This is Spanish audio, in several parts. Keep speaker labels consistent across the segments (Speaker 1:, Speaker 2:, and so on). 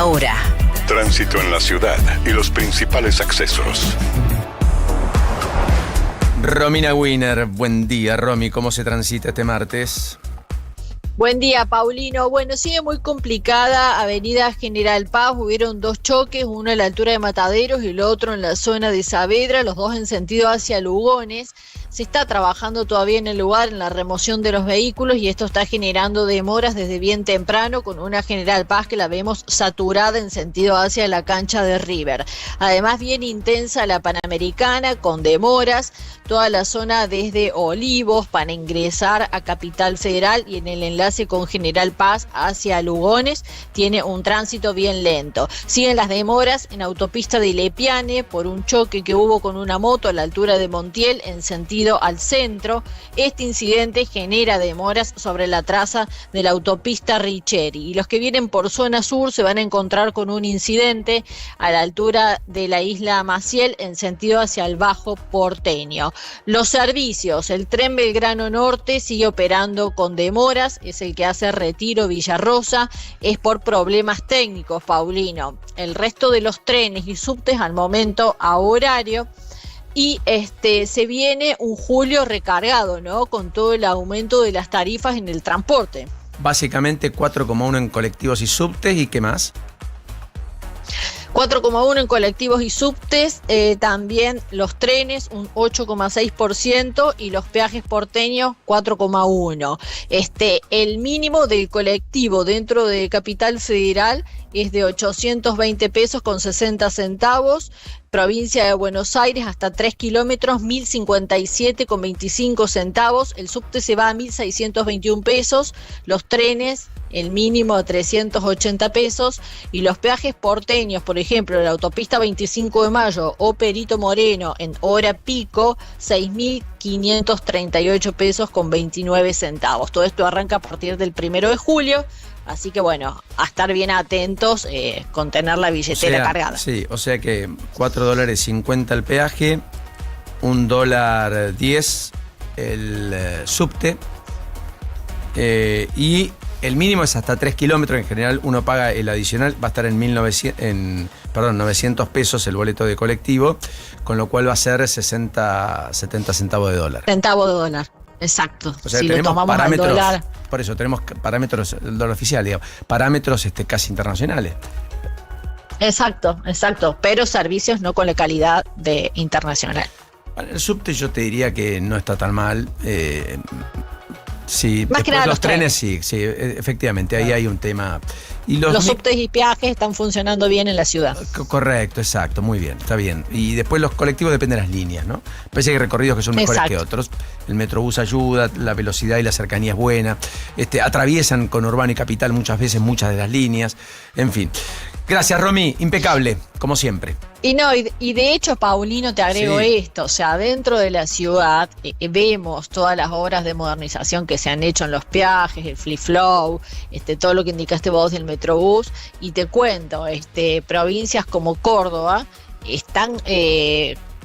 Speaker 1: La hora.
Speaker 2: Tránsito en la ciudad y los principales accesos.
Speaker 3: Romina Wiener, buen día, Romy. ¿Cómo se transita este martes?
Speaker 4: Buen día, Paulino. Bueno, sigue muy complicada Avenida General Paz. Hubieron dos choques, uno a la altura de Mataderos y el otro en la zona de Saavedra, los dos en sentido hacia Lugones. Se está trabajando todavía en el lugar en la remoción de los vehículos y esto está generando demoras desde bien temprano con una General Paz que la vemos saturada en sentido hacia la cancha de River. Además, bien intensa la Panamericana con demoras, toda la zona desde Olivos para ingresar a Capital Federal y en el enlace con General Paz hacia Lugones tiene un tránsito bien lento. Siguen las demoras en autopista de Lepiane por un choque que hubo con una moto a la altura de Montiel en sentido al centro. Este incidente genera demoras sobre la traza de la autopista Richeri. Y los que vienen por zona sur se van a encontrar con un incidente a la altura de la isla Maciel en sentido hacia el Bajo Porteño. Los servicios, el tren Belgrano Norte sigue operando con demoras, es el que hace Retiro Villarrosa, es por problemas técnicos, Paulino. El resto de los trenes y subtes al momento a horario. Y se viene un julio recargado, ¿no? Con todo el aumento de las tarifas en el transporte.
Speaker 3: Básicamente 4,1 en colectivos y subtes, ¿y qué más?
Speaker 4: 4,1 en colectivos y subtes, también los trenes un 8,6% y los peajes porteños 4,1%. El mínimo del colectivo dentro de Capital Federal es de 820 pesos con 60 centavos. Provincia de Buenos Aires hasta 3 kilómetros, 1.057 con 25 centavos. El subte se va a 1.621 pesos. Los trenes, el mínimo a 380 pesos. Y los peajes porteños, por ejemplo, la autopista 25 de Mayo o Perito Moreno en hora pico, 6.538 pesos con 29 centavos. Todo esto arranca a partir del 1 de julio. Así que bueno, a estar bien atentos con tener la billetera cargada.
Speaker 3: Sí, o sea que $4.50 el peaje, $1.10 el subte, y el mínimo es hasta 3 kilómetros. En general uno paga el adicional, va a estar en 900 pesos el boleto de colectivo, con lo cual va a ser 70 centavos de dólar.
Speaker 4: Centavo de dólar. Exacto.
Speaker 3: O sea,
Speaker 4: si
Speaker 3: tenemos
Speaker 4: lo tomamos
Speaker 3: parámetros,
Speaker 4: al dólar.
Speaker 3: por eso tenemos parámetros, el dólar oficial, digamos, parámetros casi internacionales.
Speaker 4: Exacto, pero servicios no con la calidad de internacional.
Speaker 3: El subte yo te diría que no está tan mal. Sí,
Speaker 4: más que nada
Speaker 3: los trenes sí, efectivamente, ahí hay un tema. Y
Speaker 4: los subtes y peajes están funcionando bien en la ciudad.
Speaker 3: Correcto, exacto, muy bien, está bien. Y después los colectivos dependen de las líneas, ¿no? Parece que hay recorridos que son mejores que otros. El Metrobús ayuda, la velocidad y la cercanía es buena. Atraviesan conurbano y capital muchas veces muchas de las líneas. En fin. Gracias, Romy. Impecable, como siempre.
Speaker 4: Y de hecho, Paulino, te agrego esto, o sea, dentro de la ciudad vemos todas las obras de modernización que se han hecho en los peajes, el Free Flow, todo lo que indicaste vos del Metrobús, y te cuento, provincias como Córdoba están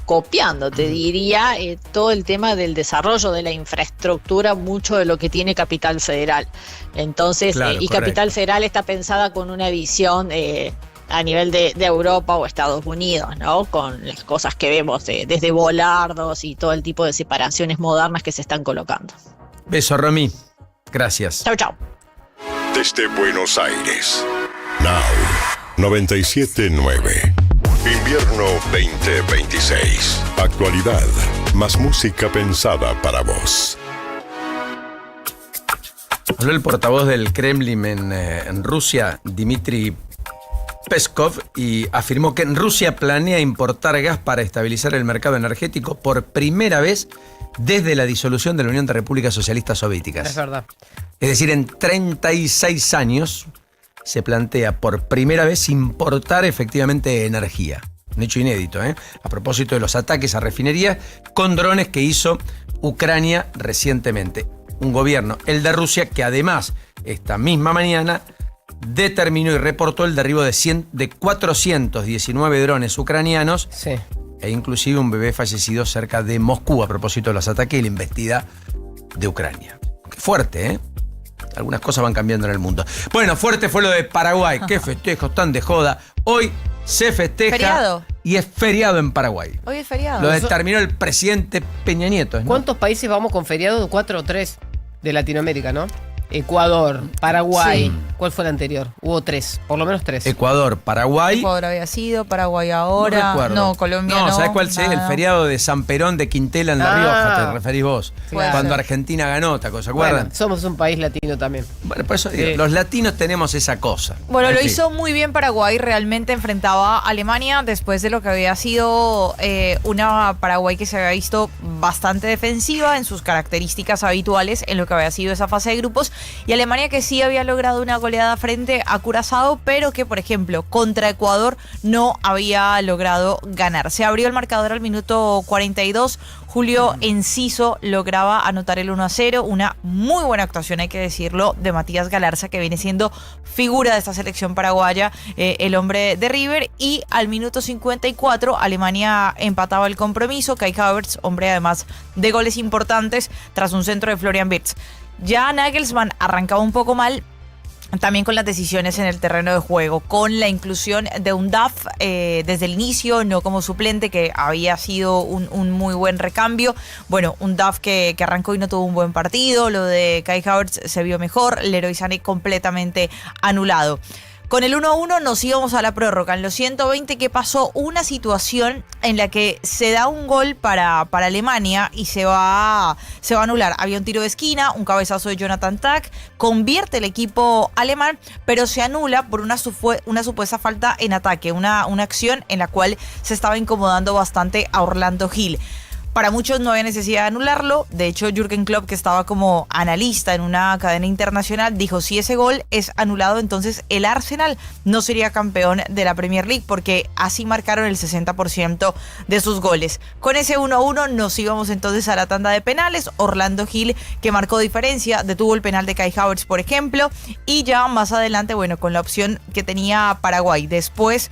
Speaker 4: copiando, te diría, todo el tema del desarrollo de la infraestructura, mucho de lo que tiene Capital Federal. Entonces,
Speaker 3: claro,
Speaker 4: y Capital Federal está pensada con una visión a nivel de Europa o Estados Unidos, ¿no? Con las cosas que vemos desde volardos y todo el tipo de separaciones modernas que se están colocando.
Speaker 3: Beso, Romy. Gracias.
Speaker 4: Chau.
Speaker 2: Desde Buenos Aires, Now 97.9. Invierno 2026. Actualidad, más música pensada para vos.
Speaker 3: Habló el portavoz del Kremlin en Rusia, Dmitry Peskov, y afirmó que en Rusia planea importar gas para estabilizar el mercado energético por primera vez desde la disolución de la Unión de Repúblicas Socialistas Soviéticas.
Speaker 5: Es verdad.
Speaker 3: Es decir, en 36 años se plantea por primera vez importar efectivamente energía. Un hecho inédito, ¿eh? A propósito de los ataques a refinerías con drones que hizo Ucrania recientemente. Un gobierno, el de Rusia, que además esta misma mañana determinó y reportó el derribo de 419 drones ucranianos, e inclusive un bebé fallecido cerca de Moscú a propósito de los ataques y la embestida de Ucrania. Qué fuerte, ¿eh? algunas cosas van cambiando en el mundo. Bueno, fuerte fue lo de Paraguay. Qué festejos tan de joda. Hoy se festeja.
Speaker 1: ¿Feriado?
Speaker 3: Y es feriado en Paraguay.
Speaker 1: Hoy es feriado.
Speaker 3: Lo determinó el presidente Peña Nieto. ¿No?
Speaker 5: ¿Cuántos países vamos con feriado? 4 o 3 de Latinoamérica, ¿no? Ecuador, Paraguay.
Speaker 3: Sí.
Speaker 5: ¿Cuál fue el anterior? Hubo 3, por lo menos 3.
Speaker 3: Ecuador, Paraguay.
Speaker 1: Ecuador había sido, Paraguay ahora.
Speaker 3: No recuerdo.
Speaker 1: No, Colombia no.
Speaker 3: ¿Sabes cuál es? El
Speaker 1: nada.
Speaker 3: feriado de San Perón de Quintela en La
Speaker 5: Ah.
Speaker 3: Rioja, te referís vos.
Speaker 1: Puede
Speaker 3: Cuando
Speaker 1: ser.
Speaker 3: Argentina ganó, ¿te acuerdan?
Speaker 5: Bueno, somos un país latino también.
Speaker 3: Bueno, por eso digo,
Speaker 5: Sí.
Speaker 3: los latinos tenemos esa cosa.
Speaker 1: Bueno,
Speaker 3: En
Speaker 1: lo
Speaker 3: fin.
Speaker 1: hizo muy bien Paraguay, realmente enfrentaba a Alemania después de lo que había sido una Paraguay que se había visto bastante defensiva en sus características habituales en lo que había sido esa fase de grupos, y Alemania que sí había logrado una goleada frente a Curazao, pero que por ejemplo contra Ecuador no había logrado ganar. Se abrió el marcador al minuto 42, Julio Enciso lograba anotar el 1-0, una muy buena actuación, hay que decirlo, de Matías Galarza, que viene siendo figura de esta selección paraguaya, el hombre de River, y al minuto 54 Alemania empataba el compromiso. Kai Havertz, hombre además de goles importantes, tras un centro de Florian Wirtz. Ya Nagelsmann arrancaba un poco mal, también con las decisiones en el terreno de juego, con la inclusión de un Duff desde el inicio, no como suplente, que había sido un muy buen recambio. Bueno, un Duff que arrancó y no tuvo un buen partido. Lo de Kai Havertz se vio mejor. Leroy Sané completamente anulado. Con el 1-1 nos íbamos a la prórroga. En los 120, ¿qué pasó? Una situación en la que se da un gol para Alemania y se va a anular. Había un tiro de esquina, un cabezazo de Jonathan Tah, convierte el equipo alemán, pero se anula por una supuesta falta en ataque, una acción en la cual se estaba incomodando bastante a Orlando Gil. Para muchos no había necesidad de anularlo. De hecho, Jürgen Klopp, que estaba como analista en una cadena internacional, dijo: si ese gol es anulado, entonces el Arsenal no sería campeón de la Premier League, porque así marcaron el 60% de sus goles. Con ese 1-1 nos íbamos entonces a la tanda de penales. Orlando Gil, que marcó diferencia, detuvo el penal de Kai Havertz, por ejemplo, y ya más adelante, bueno, con la opción que tenía Paraguay. Después...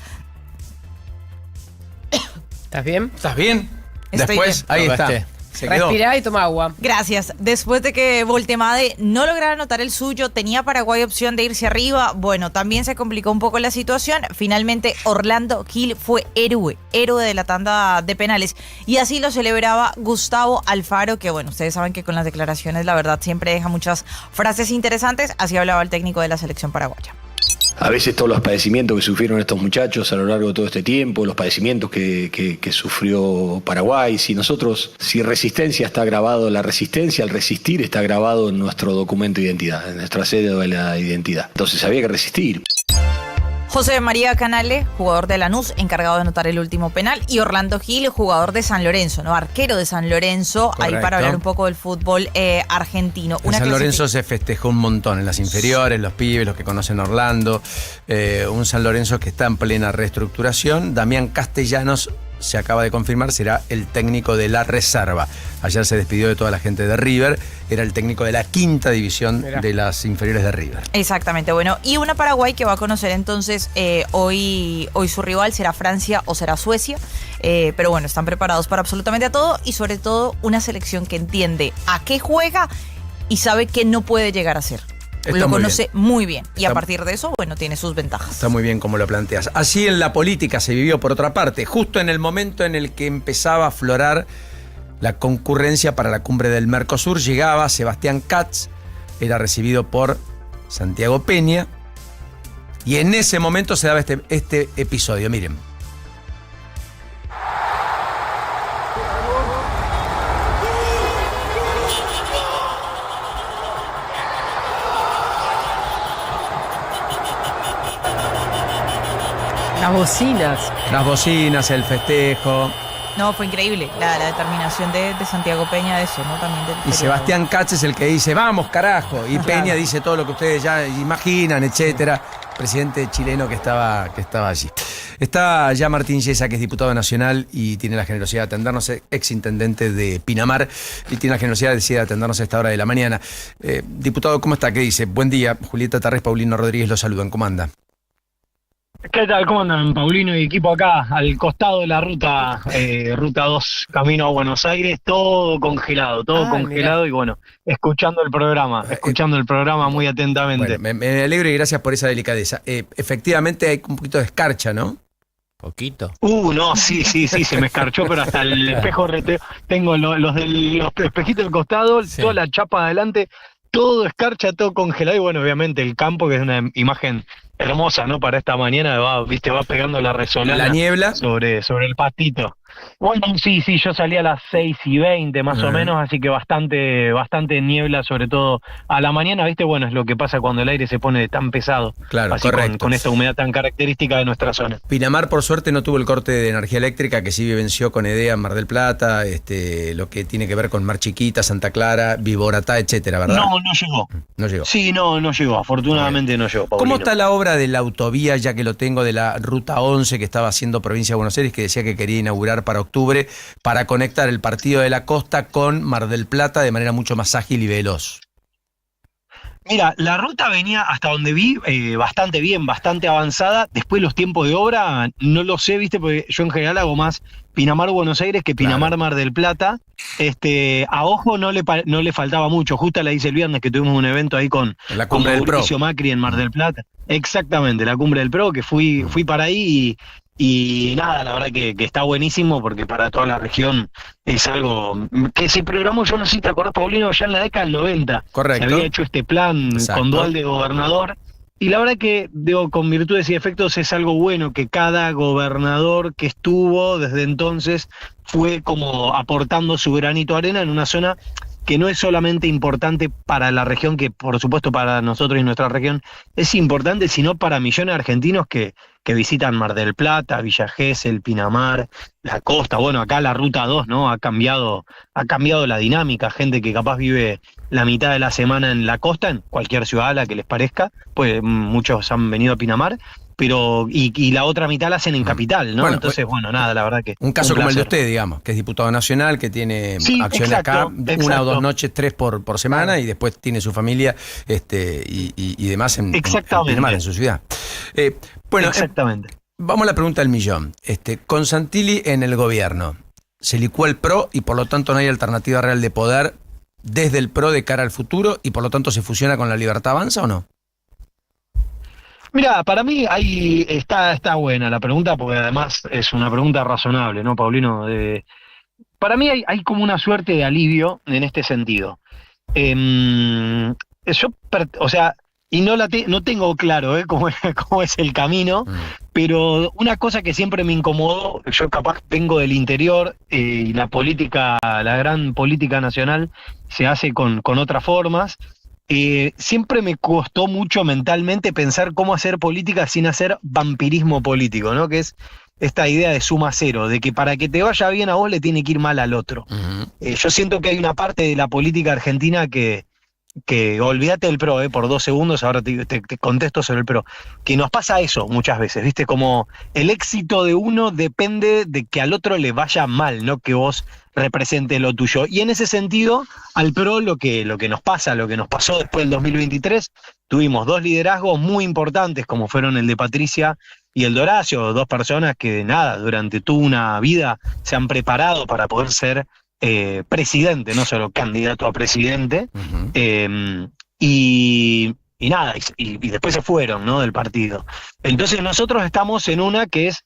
Speaker 5: ¿Estás bien?
Speaker 3: ¿Estás bien?
Speaker 1: Estoy
Speaker 3: Después,
Speaker 1: bien.
Speaker 3: ahí está.
Speaker 5: Probaste.
Speaker 3: Se quedó.
Speaker 5: Respirá y toma agua.
Speaker 1: Gracias. Después de que Voltemade no lograra anotar el suyo, tenía Paraguay opción de irse arriba. Bueno, también se complicó un poco la situación. Finalmente, Orlando Gil fue héroe de la tanda de penales. Y así lo celebraba Gustavo Alfaro, que bueno, ustedes saben que con las declaraciones, la verdad, siempre deja muchas frases interesantes. Así hablaba el técnico de la selección paraguaya.
Speaker 6: A veces todos los padecimientos que sufrieron estos muchachos a lo largo de todo este tiempo, los padecimientos que sufrió Paraguay, si resistencia está grabado, la resistencia, el resistir está grabado en nuestro documento de identidad, en nuestra cédula de la identidad. Entonces había que resistir.
Speaker 1: José María Canale, jugador de Lanús, encargado de anotar el último penal, y Orlando Gil, jugador de San Lorenzo, ¿no? Arquero de San Lorenzo,
Speaker 3: Correcto.
Speaker 1: ahí para hablar un poco del fútbol argentino.
Speaker 3: En San Lorenzo se festejó un montón, en las inferiores, los pibes, los que conocen Orlando. Un San Lorenzo que está en plena reestructuración. Damián Castellanos, se acaba de confirmar, será el técnico de la reserva. Ayer se despidió de toda la gente de River, era el técnico de la quinta división de las inferiores de River.
Speaker 1: Exactamente, bueno, y una Paraguay que va a conocer entonces hoy su rival, será Francia o será Suecia, pero bueno, están preparados para absolutamente a todo, y sobre todo una selección que entiende a qué juega y sabe qué no puede llegar a ser.
Speaker 3: Está
Speaker 1: Lo
Speaker 3: muy
Speaker 1: conoce muy bien, y a
Speaker 3: Está-
Speaker 1: partir de eso, bueno, tiene sus ventajas.
Speaker 3: Está muy bien como lo planteas. Así en la política se vivió por otra parte, justo en el momento en el que empezaba a aflorar la concurrencia para la cumbre del Mercosur, llegaba Sebastián Katz, era recibido por Santiago Peña, y en ese momento se daba este episodio, miren.
Speaker 5: Las bocinas.
Speaker 3: Las bocinas, el festejo.
Speaker 1: No, fue increíble la determinación de Santiago Peña de eso, ¿no? También del
Speaker 3: Y
Speaker 1: periodo.
Speaker 3: Sebastián Katz es el que dice, vamos, carajo. Y Peña dice todo lo que ustedes ya imaginan, etcétera. Presidente chileno que estaba allí. Está ya Martín Yesa, que es diputado nacional y tiene la generosidad de atendernos, exintendente de Pinamar, y tiene la generosidad de atendernos a esta hora de la mañana. Diputado, ¿cómo está? ¿Qué dice? Buen día. Julieta Tarrés, Paulino Rodríguez lo saludan. ¿Cómo anda?
Speaker 7: ¿Qué tal? ¿Cómo andan, Paulino y equipo acá? Al costado de la ruta 2, camino a Buenos Aires, todo congelado,
Speaker 5: Mirá.
Speaker 7: y bueno, escuchando el programa muy atentamente.
Speaker 3: Bueno, me alegro y gracias por esa delicadeza. Efectivamente hay un poquito de escarcha, ¿no?
Speaker 8: Poquito.
Speaker 7: No, sí, se me escarchó, pero hasta el espejo tengo los espejitos del costado,
Speaker 8: Sí.
Speaker 7: toda la chapa adelante, todo escarcha, todo congelado, y bueno, obviamente el campo, que es una imagen hermosa, ¿no? Para esta mañana va pegando la resolana
Speaker 3: La niebla.
Speaker 7: sobre el patito. Bueno, sí, yo salí a las 6:20 más o menos, así que bastante niebla, sobre todo a la mañana, ¿viste? Bueno, es lo que pasa cuando el aire se pone tan pesado.
Speaker 3: Claro,
Speaker 7: así
Speaker 3: correcto.
Speaker 7: con esta humedad tan característica de nuestra zona.
Speaker 3: Pinamar, por suerte, no tuvo el corte de energía eléctrica que sí vivenció con EDEA en Mar del Plata, lo que tiene que ver con Mar Chiquita, Santa Clara, Viboratá, etcétera, ¿verdad?
Speaker 7: No llegó.
Speaker 3: No llegó.
Speaker 7: Sí, no llegó, afortunadamente no llegó, Paulino.
Speaker 3: ¿Cómo está la obra de la autovía, ya que lo tengo, de la Ruta 11 que estaba haciendo Provincia de Buenos Aires, que decía que quería inaugurar para octubre, para conectar el Partido de la Costa con Mar del Plata de manera mucho más ágil y veloz?
Speaker 7: Mira, la ruta venía, hasta donde vi, bastante bien, bastante avanzada. Después los tiempos de obra, no lo sé, ¿viste? Porque yo en general hago más Pinamar-Buenos Aires que Pinamar-Mar del Plata. A Ojo no le faltaba mucho. Justo la hice el viernes, que tuvimos un evento ahí con
Speaker 3: La cumbre del PRO.
Speaker 7: Mauricio Macri en Mar del Plata. Exactamente, la cumbre del PRO, que fui para ahí y nada, la verdad que está buenísimo, porque para toda la región es algo que se programó, yo no sé si te acordás, Paulino, ya en la década del 90.
Speaker 3: Correcto.
Speaker 7: Se había hecho este plan
Speaker 3: Exacto.
Speaker 7: con Dualde de gobernador. Y la verdad que, con virtudes y efectos, es algo bueno que cada gobernador que estuvo desde entonces fue como aportando su granito de arena en una zona que no es solamente importante para la región, que por supuesto para nosotros y nuestra región es importante, sino para millones de argentinos que visitan Mar del Plata, Villa Gesell, Pinamar, la costa. Bueno, acá la Ruta 2, ¿no? Ha cambiado la dinámica. Gente que capaz vive la mitad de la semana en la costa, en cualquier ciudad a la que les parezca, pues muchos han venido a Pinamar, pero y la otra mitad la hacen en Capital, ¿no?
Speaker 3: Bueno,
Speaker 7: entonces, nada, la verdad que
Speaker 3: Un caso como el de
Speaker 7: placer.
Speaker 3: usted, digamos, que es diputado nacional, que tiene
Speaker 7: Sí,
Speaker 3: acciones
Speaker 7: exacto,
Speaker 3: acá,
Speaker 7: exacto.
Speaker 3: 1 o 2 noches, 3 por semana, y después tiene su familia y demás en
Speaker 7: Exactamente.
Speaker 3: Pinamar, en su ciudad. Bueno,
Speaker 7: Exactamente.
Speaker 3: vamos a la pregunta del millón. Con Santilli en el gobierno, se licuó el PRO y por lo tanto no hay alternativa real de poder desde el PRO de cara al futuro, y por lo tanto se fusiona con La Libertad Avanza, ¿o no?
Speaker 7: Mira, para mí ahí está buena la pregunta, porque además es una pregunta razonable, ¿no, Paulino? Para mí hay como una suerte de alivio en este sentido. Y no tengo claro cómo es el camino, pero una cosa que siempre me incomodó, yo capaz vengo del interior, y la gran política nacional se hace con otras formas. Siempre me costó mucho mentalmente pensar cómo hacer política sin hacer vampirismo político, ¿no? Que es esta idea de suma cero, de que para que te vaya bien a vos le tiene que ir mal al otro. Yo siento que hay una parte de la política argentina que olvídate del PRO, por 2 segundos, ahora te contesto sobre el PRO, que nos pasa eso muchas veces, ¿viste? Como el éxito de uno depende de que al otro le vaya mal, no que vos representes lo tuyo. Y en ese sentido, al PRO lo que nos pasó después del 2023, tuvimos 2 liderazgos muy importantes, como fueron el de Patricia y el de Horacio, 2 personas que durante toda una vida se han preparado para poder ser presidente, no solo candidato a presidente, y después se fueron, ¿no?, del partido. Entonces nosotros estamos en una que es,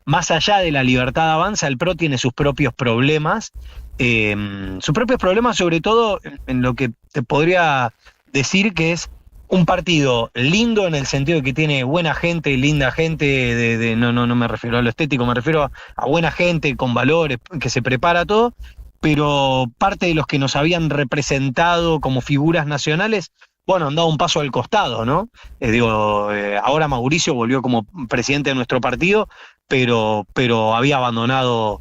Speaker 7: más allá de La Libertad Avanza, el PRO tiene sus propios problemas, sobre todo en lo que te podría decir que es un partido lindo en el sentido de que tiene buena gente, linda gente, no me refiero a lo estético, me refiero a buena gente con valores, que se prepara todo, pero parte de los que nos habían representado como figuras nacionales, bueno, han dado un paso al costado, ¿no? Ahora Mauricio volvió como presidente de nuestro partido, pero había abandonado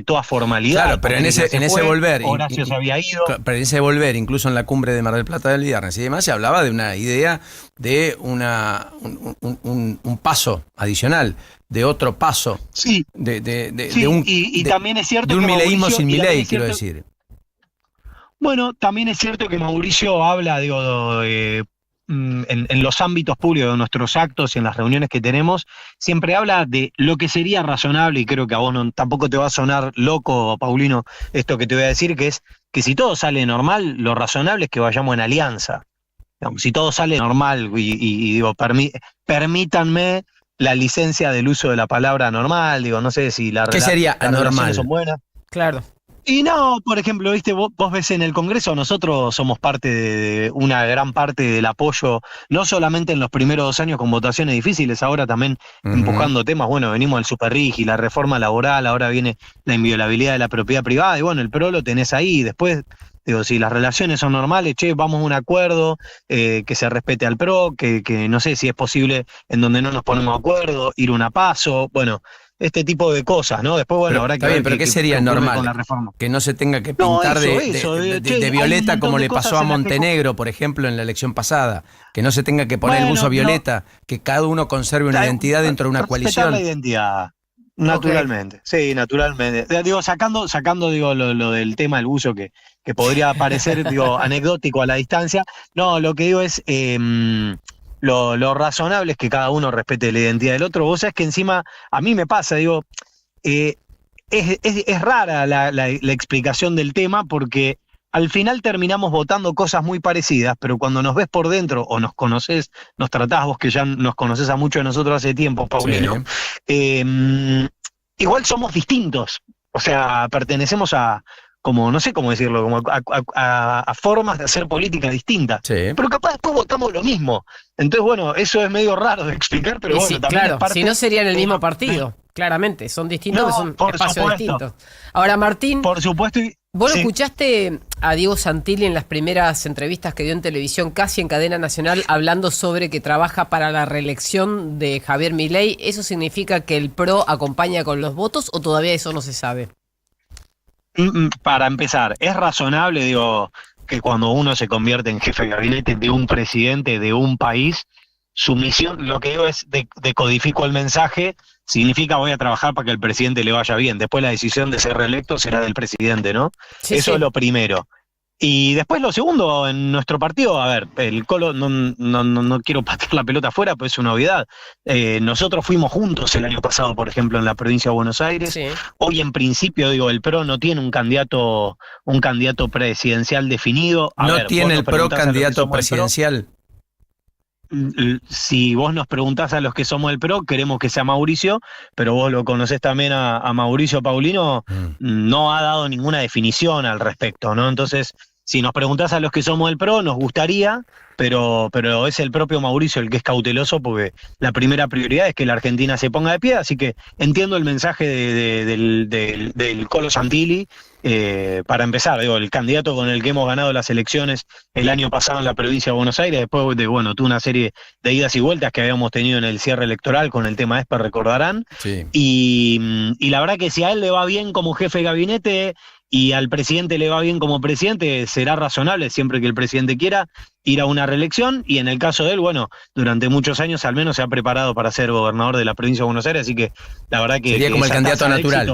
Speaker 7: toda formalidad.
Speaker 3: Claro, pero en ese volver,
Speaker 7: Horacio se había ido.
Speaker 3: Pero en ese volver, incluso en la cumbre de Mar del Plata del viernes y demás, se hablaba de una idea de un paso adicional, de otro paso.
Speaker 7: Sí. También es cierto
Speaker 3: de un
Speaker 7: que
Speaker 3: mileísmo
Speaker 7: Mauricio,
Speaker 3: sin
Speaker 7: y también
Speaker 3: Milei,
Speaker 7: es
Speaker 3: quiero
Speaker 7: cierto-
Speaker 3: decir.
Speaker 7: Bueno, también es cierto que Mauricio habla, en los ámbitos públicos de nuestros actos y en las reuniones que tenemos, siempre habla de lo que sería razonable, y creo que a vos tampoco te va a sonar loco, Paulino, esto que te voy a decir, que es que si todo sale normal, lo razonable es que vayamos en alianza. Digamos, si todo sale normal, y digo, permítanme la licencia del uso de la palabra normal, digo, no sé si
Speaker 3: ¿Qué sería
Speaker 7: las
Speaker 3: anormal?
Speaker 7: relaciones son buenas.
Speaker 5: Claro.
Speaker 7: Y no, por ejemplo, viste, vos ves en el Congreso, nosotros somos parte de una gran parte del apoyo, no solamente en los primeros 2 años con votaciones difíciles, ahora también empujando temas, bueno, venimos del superrigi, la reforma laboral, ahora viene la inviolabilidad de la propiedad privada, y bueno, el PRO lo tenés ahí, después, digo, si las relaciones son normales, vamos a un acuerdo, que se respete al PRO, que no sé si es posible en donde no nos ponemos de acuerdo, ir una paso, bueno, este tipo de cosas, ¿no? Después, bueno, habrá que
Speaker 3: está bien,
Speaker 7: ver
Speaker 3: pero ¿qué sería
Speaker 7: ocurre
Speaker 3: normal?
Speaker 7: con la reforma.
Speaker 3: Que no se tenga que pintar de violeta como le pasó a Montenegro, por ejemplo, en la elección pasada. Que no se tenga que poner el buzo violeta, que cada uno conserve una identidad dentro de una coalición.
Speaker 7: La identidad, naturalmente. Sí, naturalmente. Digo, sacando digo, lo del tema del buzo que podría parecer digo, anecdótico a la distancia. No, lo que digo es... Lo razonable es que cada uno respete la identidad del otro. Vos sabés que encima, a mí me pasa, digo, es rara la explicación del tema, porque al final terminamos votando cosas muy parecidas, pero cuando nos ves por dentro o nos conocés, nos tratás, vos que ya nos conocés a muchos de nosotros hace tiempo, Paulino, igual somos distintos. O sea, pertenecemos a... como, no sé cómo decirlo, como a formas de hacer política distintas. Sí. Pero capaz después votamos lo mismo. Entonces, bueno, eso es medio raro de explicar, pero bueno,
Speaker 5: sí,
Speaker 7: también
Speaker 5: claro,
Speaker 7: es parte...
Speaker 5: si no serían el mismo partido, claramente, son distintos, son espacios distintos. Ahora, Martín,
Speaker 7: por supuesto,
Speaker 5: ¿vos lo escuchaste a Diego Santilli en las primeras entrevistas que dio en televisión, casi en cadena nacional, hablando sobre que trabaja para la reelección de Javier Milei? ¿Eso significa que el PRO acompaña con los votos o todavía eso no se sabe?
Speaker 7: Para empezar, es razonable, digo, que cuando uno se convierte en jefe de gabinete de un presidente de un país, su misión, lo que digo es decodifico el mensaje, significa voy a trabajar para que el presidente le vaya bien. Después la decisión de ser reelecto será del presidente, ¿no? Sí, eso es lo primero. Y después lo segundo, en nuestro partido, a ver, el Colo, no quiero patear la pelota afuera, pues es una obviedad. Nosotros fuimos juntos el año pasado, por ejemplo, en la provincia de Buenos Aires. Sí. Hoy, en principio, digo, el PRO no tiene un candidato presidencial definido.
Speaker 3: ¿No tiene el PRO candidato presidencial?
Speaker 7: Si vos nos preguntás a los que somos el PRO, queremos que sea Mauricio, pero vos lo conocés también a Mauricio Paulino, no ha dado ninguna definición al respecto, ¿no? Entonces, si nos preguntás a los que somos el PRO, nos gustaría, pero es el propio Mauricio el que es cauteloso, porque la primera prioridad es que la Argentina se ponga de pie, así que entiendo el mensaje del Colo Santilli. Para empezar, digo, el candidato con el que hemos ganado las elecciones el año pasado en la provincia de Buenos Aires, después de, bueno, tuvo una serie de idas y vueltas que habíamos tenido en el cierre electoral con el tema ESPE, recordarán. Sí. Y la verdad que si a él le va bien como jefe de gabinete y al presidente le va bien como presidente, será razonable, siempre que el presidente quiera, ir a una reelección, y en el caso de él, bueno, durante muchos años al menos se ha preparado para ser gobernador de la provincia de Buenos Aires, así que la verdad que...
Speaker 3: Sería como el candidato natural.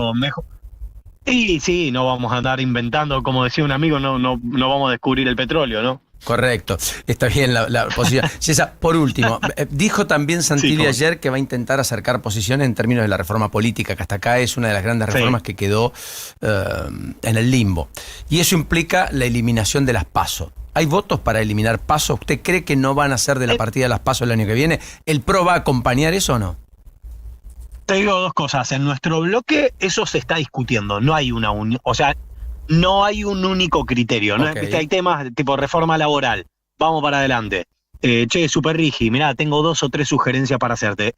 Speaker 7: Y sí, no vamos a andar inventando, como decía un amigo, no vamos a descubrir el petróleo, ¿no?
Speaker 3: Correcto, está bien la posición. César, por último, dijo también Santilli ayer que va a intentar acercar posiciones en términos de la reforma política, que hasta acá es una de las grandes reformas que quedó en el limbo. Y eso implica la eliminación de las PASO. ¿Hay votos para eliminar PASO? ¿Usted cree que no van a ser de la partida de las PASO el año que viene? ¿El PRO va a acompañar eso o no?
Speaker 7: Te digo dos cosas. En nuestro bloque eso se está discutiendo. No hay una unión, o sea, no hay un único criterio. ¿No? Hay temas tipo reforma laboral. Vamos para adelante. Superrigi, mirá, tengo 2 o 3 sugerencias para hacerte.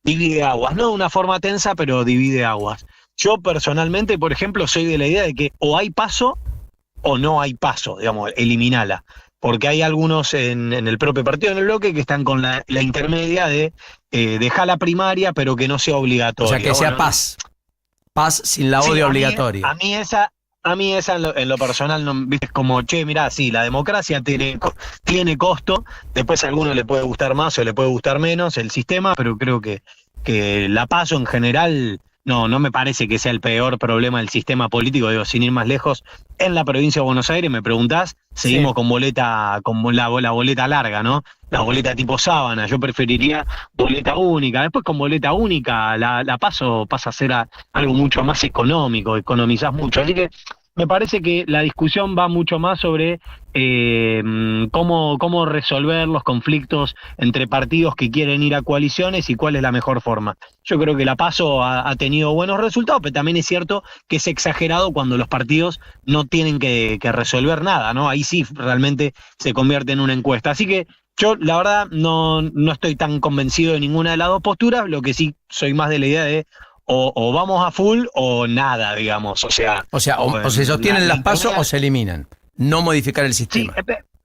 Speaker 7: Divide aguas. No de una forma tensa, pero divide aguas. Yo personalmente, por ejemplo, soy de la idea de que o hay paso o no hay paso, digamos, eliminala. Porque hay algunos en el propio partido, en el bloque, que están con la intermedia de dejar la primaria, pero que no sea obligatoria.
Speaker 3: O sea, que sea paz. Paz sin la odio obligatoria.
Speaker 7: A mí esa en lo personal, no, ¿viste? Como, mirá, sí, la democracia tiene costo, después a alguno le puede gustar más o le puede gustar menos el sistema, pero creo que la PASO en general no me parece que sea el peor problema del sistema político, digo, sin ir más lejos. En la provincia de Buenos Aires, me preguntás, seguimos con boleta, con la boleta larga, ¿no? La boleta tipo sábana, yo preferiría boleta única. Después con boleta única, la PASO pasa a ser algo mucho más económico, economizás mucho. Así que me parece que la discusión va mucho más sobre cómo resolver los conflictos entre partidos que quieren ir a coaliciones y cuál es la mejor forma. Yo creo que la PASO ha tenido buenos resultados, pero también es cierto que es exagerado cuando los partidos no tienen que resolver nada, ¿no? Ahí sí realmente se convierte en una encuesta. Así que yo, la verdad, no estoy tan convencido de ninguna de las dos posturas, lo que sí soy más de la idea de o vamos a full o nada, digamos. O sea,
Speaker 3: o se sostienen las PASO o se eliminan. No modificar el sistema.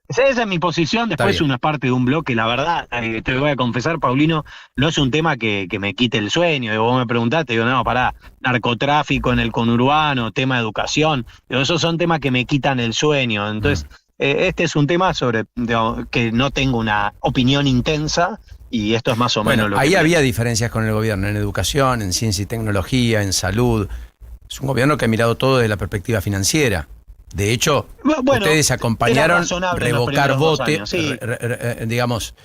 Speaker 7: Sí, esa es mi posición. Después uno es parte de un bloque. La verdad, te voy a confesar, Paulino, no es un tema que me quite el sueño. Vos me preguntaste, digo, no, pará, narcotráfico en el conurbano, tema de educación. Digo, esos son temas que me quitan el sueño. Entonces, este es un tema sobre que no tengo una opinión intensa. Y esto es más o menos lo que...
Speaker 3: Ahí había diferencias con el gobierno, en educación, en ciencia y tecnología, en salud. Es un gobierno que ha mirado todo desde la perspectiva financiera. De hecho, ustedes acompañaron revocar votos, sí. Digamos,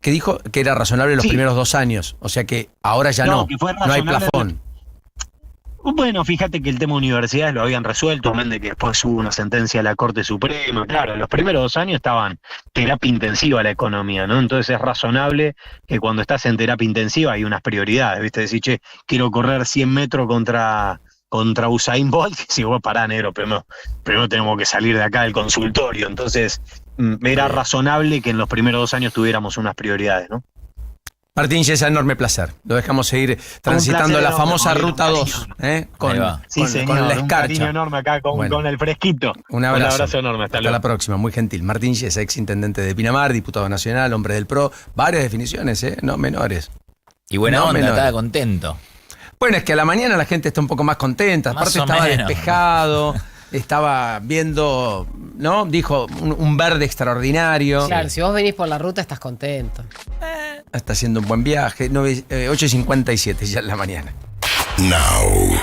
Speaker 3: que dijo que era razonable los primeros 2 años. O sea que ahora ya no hay plafón.
Speaker 7: Bueno, fíjate que el tema universidades lo habían resuelto, de que después hubo una sentencia de la Corte Suprema. Claro, los primeros 2 años estaban terapia intensiva la economía, ¿no? Entonces es razonable que cuando estás en terapia intensiva hay unas prioridades, ¿viste? Decir, che, quiero correr 100 metros contra Usain Bolt, y si vos pará, negro, primero tenemos que salir de acá del consultorio. Entonces era razonable que en los primeros 2 años tuviéramos unas prioridades, ¿no?
Speaker 3: Martín, es un enorme placer. Lo dejamos seguir transitando la famosa Ruta 2, con la escarcha.
Speaker 7: Un cariño enorme acá con el fresquito.
Speaker 3: Un abrazo.
Speaker 7: Un abrazo enorme. Hasta
Speaker 3: la próxima. Muy gentil. Martín Yesa, ex intendente de Pinamar, diputado nacional, hombre del PRO. Varias definiciones, no menores.
Speaker 8: Y buena onda, estaba contento.
Speaker 3: Bueno, es que a la mañana la gente está un poco más contenta. Aparte estaba despejado. Estaba viendo, ¿no? Dijo un verde extraordinario.
Speaker 5: Claro, si vos venís por la ruta estás contento.
Speaker 3: Está haciendo un buen viaje. 8:57 ya en la mañana.
Speaker 2: Now.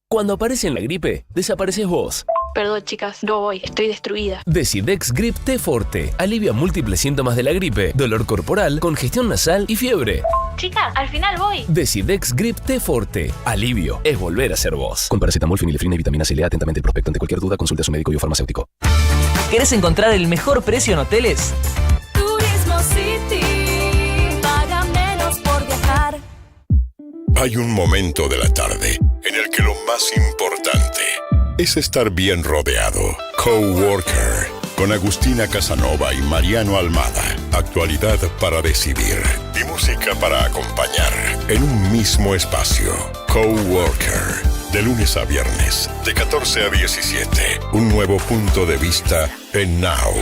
Speaker 9: Cuando aparece en la gripe, desapareces vos.
Speaker 10: Perdón, chicas, no voy, estoy destruida.
Speaker 9: Decidex Grip T Forte alivia múltiples síntomas de la gripe, dolor corporal, congestión nasal y fiebre.
Speaker 10: Chicas, al final voy.
Speaker 9: Decidex Grip T Forte. Alivio es volver a ser vos. Con paracetamol, fenilefrina y vitamina C. Lea atentamente el prospecto. Ante cualquier duda, consulte a su médico y o farmacéutico.
Speaker 11: ¿Querés encontrar el mejor precio en hoteles?
Speaker 12: Turismo City. Paga menos por viajar.
Speaker 2: Hay un momento de la tarde en el que lo más importante es estar bien rodeado. Coworker, con Agustina Casanova y Mariano Almada. Actualidad para decidir y música para acompañar en un mismo espacio. Coworker, de lunes a viernes, de 14 a 17. Un nuevo punto de vista en Now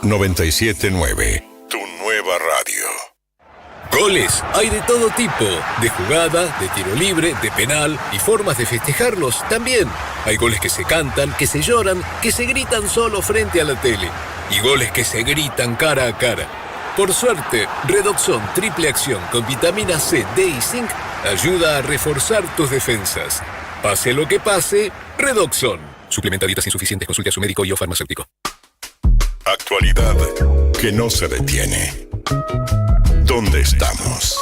Speaker 2: 97.9, tu nueva radio.
Speaker 13: Goles hay de todo tipo, de jugada, de tiro libre, de penal y formas de festejarlos también. Hay goles que se cantan, que se lloran, que se gritan solo frente a la tele y goles que se gritan cara a cara. Por suerte, Redoxon Triple Acción con vitamina C, D y Zinc ayuda a reforzar tus defensas. Pase lo que pase, Redoxon. Suplementa dietas insuficientes, consulte a su médico y o farmacéutico.
Speaker 2: Actualidad que no se detiene. ¿Dónde estamos?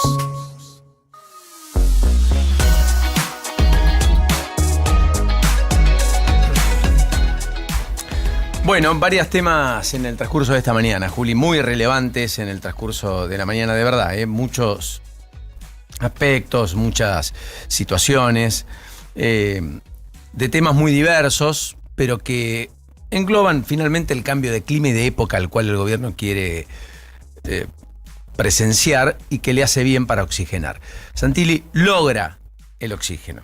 Speaker 3: Bueno, varios temas en el transcurso de esta mañana, Juli, muy relevantes en el transcurso de la mañana, de verdad, muchos aspectos, muchas situaciones, de temas muy diversos, pero que engloban finalmente el cambio de clima y de época al cual el gobierno quiere presenciar y que le hace bien para oxigenar. Santilli logra el oxígeno.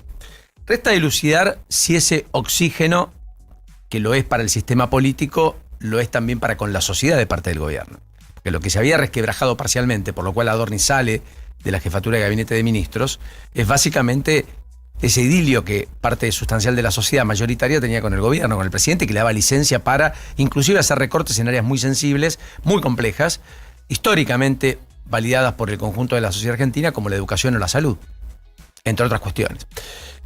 Speaker 3: Resta dilucidar si ese oxígeno, que lo es para el sistema político, lo es también para con la sociedad de parte del gobierno. Porque lo que se había resquebrajado parcialmente, por lo cual Adorni sale de la jefatura de gabinete de ministros, es básicamente ese idilio que parte sustancial de la sociedad mayoritaria tenía con el gobierno, con el presidente, que le daba licencia para inclusive hacer recortes en áreas muy sensibles, muy complejas, históricamente validadas por el conjunto de la sociedad argentina, como la educación o la salud. entre otras cuestiones.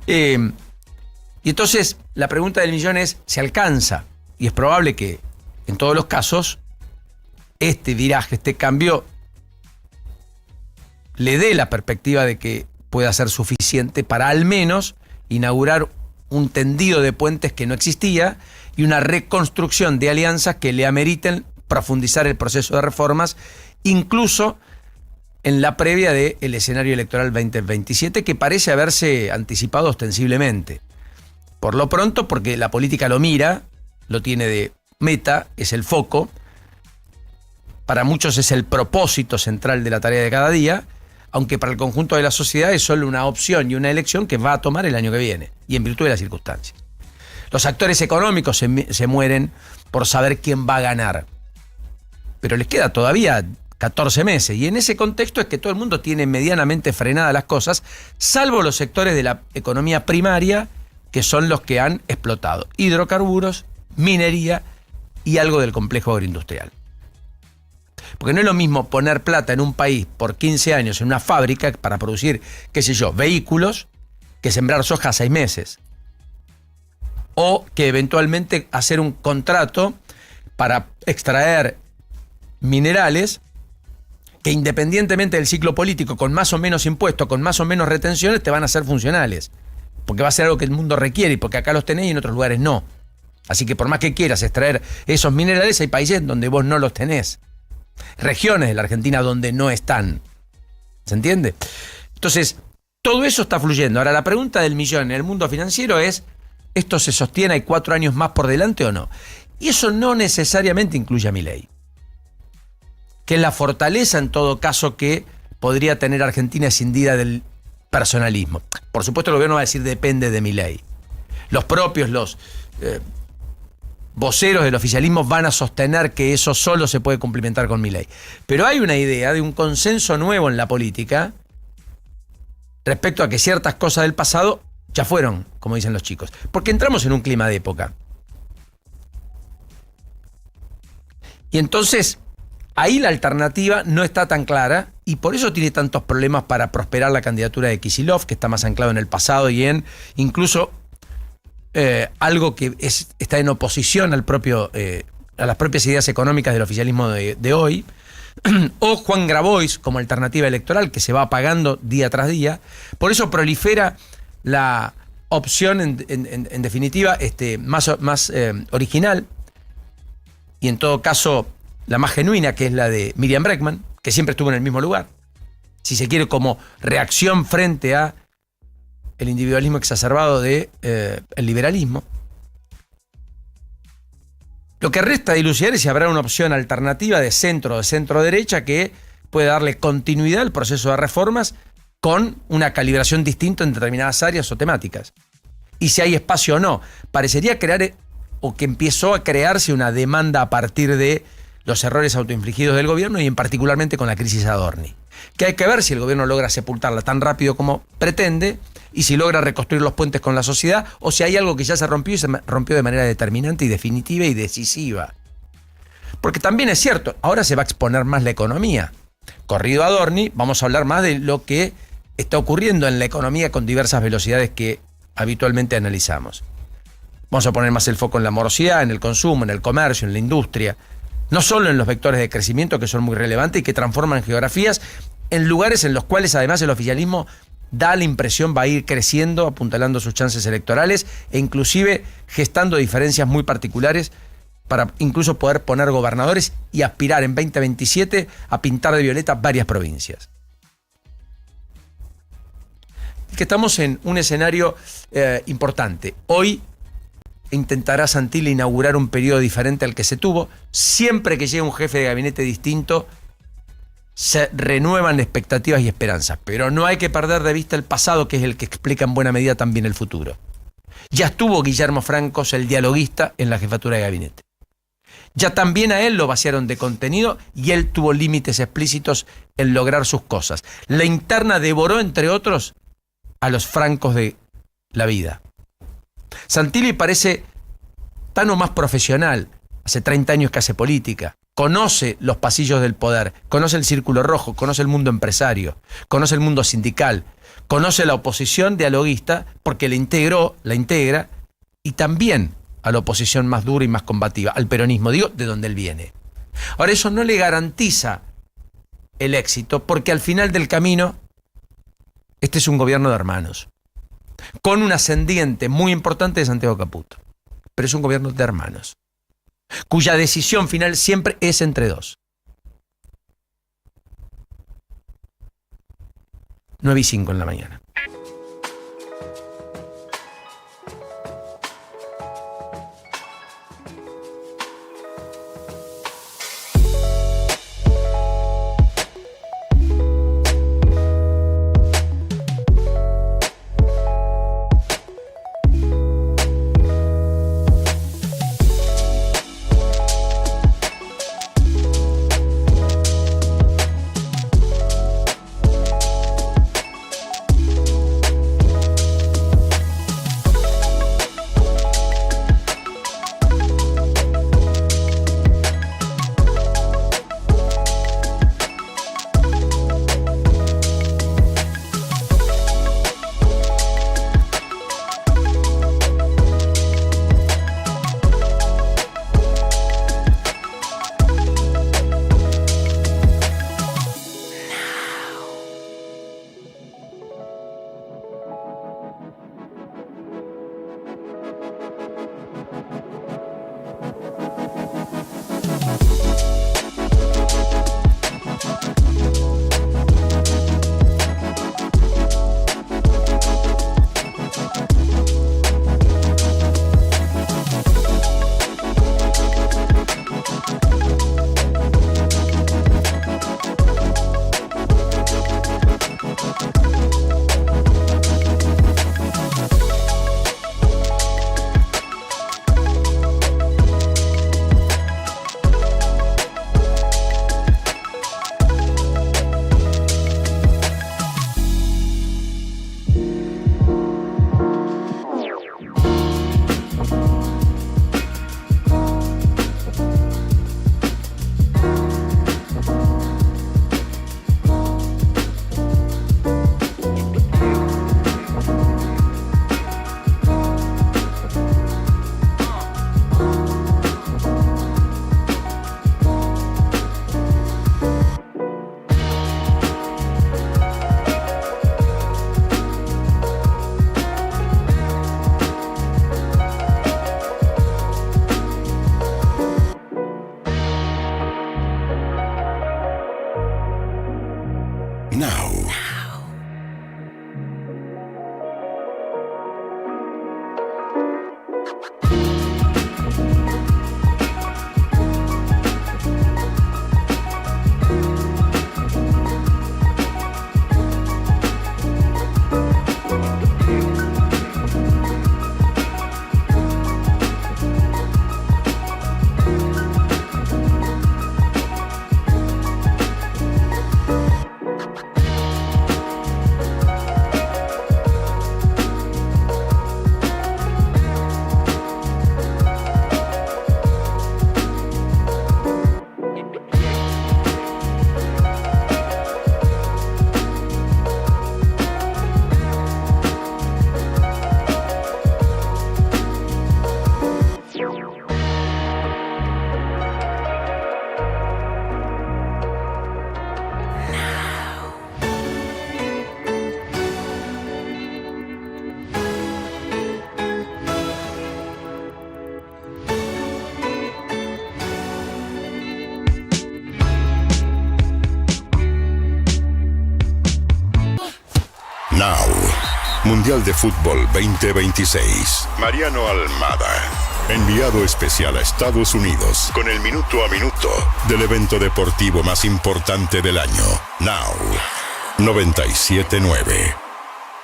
Speaker 3: Y entonces la pregunta del millón es, ¿se alcanza? Y es probable que en todos los casos este viraje, este cambio le dé la perspectiva de que pueda ser suficiente para al menos inaugurar un tendido de puentes que no existía y una reconstrucción de alianzas que le ameriten profundizar el proceso de reformas, incluso en la previa del escenario electoral 2027, que parece haberse anticipado ostensiblemente. Por lo pronto, porque la política lo mira, lo tiene de meta, es el foco, para muchos es el propósito central de la tarea de cada día, aunque para el conjunto de la sociedad es solo una opción y una elección que va a tomar el año que viene, y en virtud de las circunstancias. Los actores económicos se mueren por saber quién va a ganar, pero les queda todavía 14 meses, y en ese contexto es que todo el mundo tiene medianamente frenadas las cosas, salvo los sectores de la economía primaria, que son los que han explotado: hidrocarburos, minería y algo del complejo agroindustrial. Porque no es lo mismo poner plata en un país por 15 años en una fábrica para producir, qué sé yo, vehículos, que sembrar soja 6 meses. O que eventualmente hacer un contrato para extraer minerales que, independientemente del ciclo político, con más o menos impuestos, con más o menos retenciones, te van a ser funcionales. Porque va a ser algo que el mundo requiere, y porque acá los tenés y en otros lugares no. Así que por más que quieras extraer esos minerales, hay países donde vos no los tenés. Regiones de la Argentina donde no están. ¿Se entiende? Entonces, todo eso está fluyendo. Ahora, la pregunta del millón en el mundo financiero es, ¿esto se sostiene? ¿Hay 4 años más por delante o no? Y eso no necesariamente incluye a Milei, que es la fortaleza en todo caso que podría tener Argentina escindida del personalismo. Por supuesto, el gobierno va a decir depende de Milei. Los propios, voceros del oficialismo van a sostener que eso solo se puede complementar con Milei. Pero hay una idea de un consenso nuevo en la política respecto a que ciertas cosas del pasado ya fueron, como dicen los chicos. Porque entramos en un clima de época. Y entonces, ahí la alternativa no está tan clara, y por eso tiene tantos problemas para prosperar la candidatura de Kicillof, que está más anclado en el pasado y en incluso algo que está en oposición a las propias ideas económicas del oficialismo de hoy, o Juan Grabois como alternativa electoral, que se va apagando día tras día. Por eso prolifera la opción, en definitiva, más original, y en todo caso la más genuina, que es la de Miriam Bregman, que siempre estuvo en el mismo lugar, si se quiere, como reacción frente a el individualismo exacerbado del liberalismo. Lo que resta dilucidar es si habrá una opción alternativa de centro o de centro-derecha que pueda darle continuidad al proceso de reformas con una calibración distinta en determinadas áreas o temáticas. Y si hay espacio o no. Parecería crear, o que empezó a crearse, una demanda a partir de los errores autoinfligidos del gobierno, y en particularmente con la crisis Adorni. Que hay que ver si el gobierno logra sepultarla tan rápido como pretende, y si logra reconstruir los puentes con la sociedad, o si hay algo que ya se rompió, y se rompió de manera determinante y definitiva y decisiva. Porque también es cierto, ahora se va a exponer más la economía. Corrido Adorni, vamos a hablar más de lo que está ocurriendo en la economía con diversas velocidades que habitualmente analizamos. Vamos a poner más el foco en la morosidad, en el consumo, en el comercio, en la industria. No solo en los vectores de crecimiento, que son muy relevantes y que transforman geografías, en lugares en los cuales además el oficialismo da la impresión va a ir creciendo, apuntalando sus chances electorales e inclusive gestando diferencias muy particulares para incluso poder poner gobernadores y aspirar en 2027 a pintar de violeta varias provincias. Y que estamos en un escenario importante. Hoy intentará Santilli inaugurar un periodo diferente al que se tuvo. Siempre que llega un jefe de gabinete distinto, se renuevan expectativas y esperanzas, pero no hay que perder de vista el pasado, que es el que explica en buena medida también el futuro. Ya estuvo Guillermo Francos, el dialoguista, en la jefatura de gabinete. Ya también a él lo vaciaron de contenido y él tuvo límites explícitos en lograr sus cosas. La interna devoró, entre otros, a los Francos de la vida. Santilli parece tan o más profesional, hace 30 años que hace política, conoce los pasillos del poder, conoce el círculo rojo, conoce el mundo empresario, conoce el mundo sindical, conoce la oposición dialoguista porque la integra, y también a la oposición más dura y más combativa, al peronismo, digo, de donde él viene. Ahora, eso no le garantiza el éxito, porque al final del camino, este es un gobierno de hermanos, con un ascendiente muy importante de Santiago Caputo, pero es un gobierno de hermanos, cuya decisión final siempre es entre dos. 9:05 en la mañana.
Speaker 2: Now, Mundial de Fútbol 2026. Mariano Almada, enviado especial a Estados Unidos con el minuto a minuto del evento deportivo más importante del año. Now, 97.9.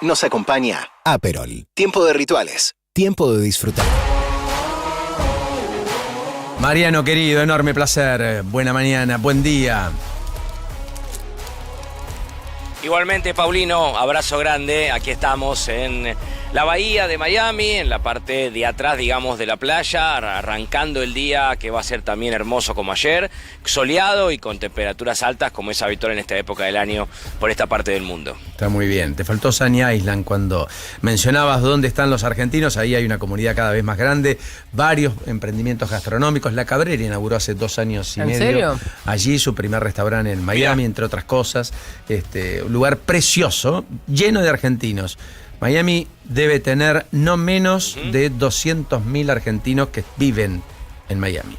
Speaker 14: Nos acompaña Aperol. Tiempo de rituales, tiempo de disfrutar.
Speaker 3: Mariano, querido, enorme placer. Buena mañana, buen día.
Speaker 15: Igualmente, Paulino, abrazo grande. Aquí estamos en la bahía de Miami, en la parte de atrás, digamos, de la playa, arrancando el día que va a ser también hermoso como ayer, soleado y con temperaturas altas como es habitual en esta época del año por esta parte del mundo.
Speaker 3: Está muy bien. Te faltó Sunny Island cuando mencionabas dónde están los argentinos. Ahí hay una comunidad cada vez más grande, varios emprendimientos gastronómicos. La Cabrera inauguró hace 2 años y medio. ¿En serio? Allí su primer restaurante en Miami, entre otras cosas. Un lugar precioso, lleno de argentinos. Miami debe tener no menos de 200.000 argentinos que viven en Miami.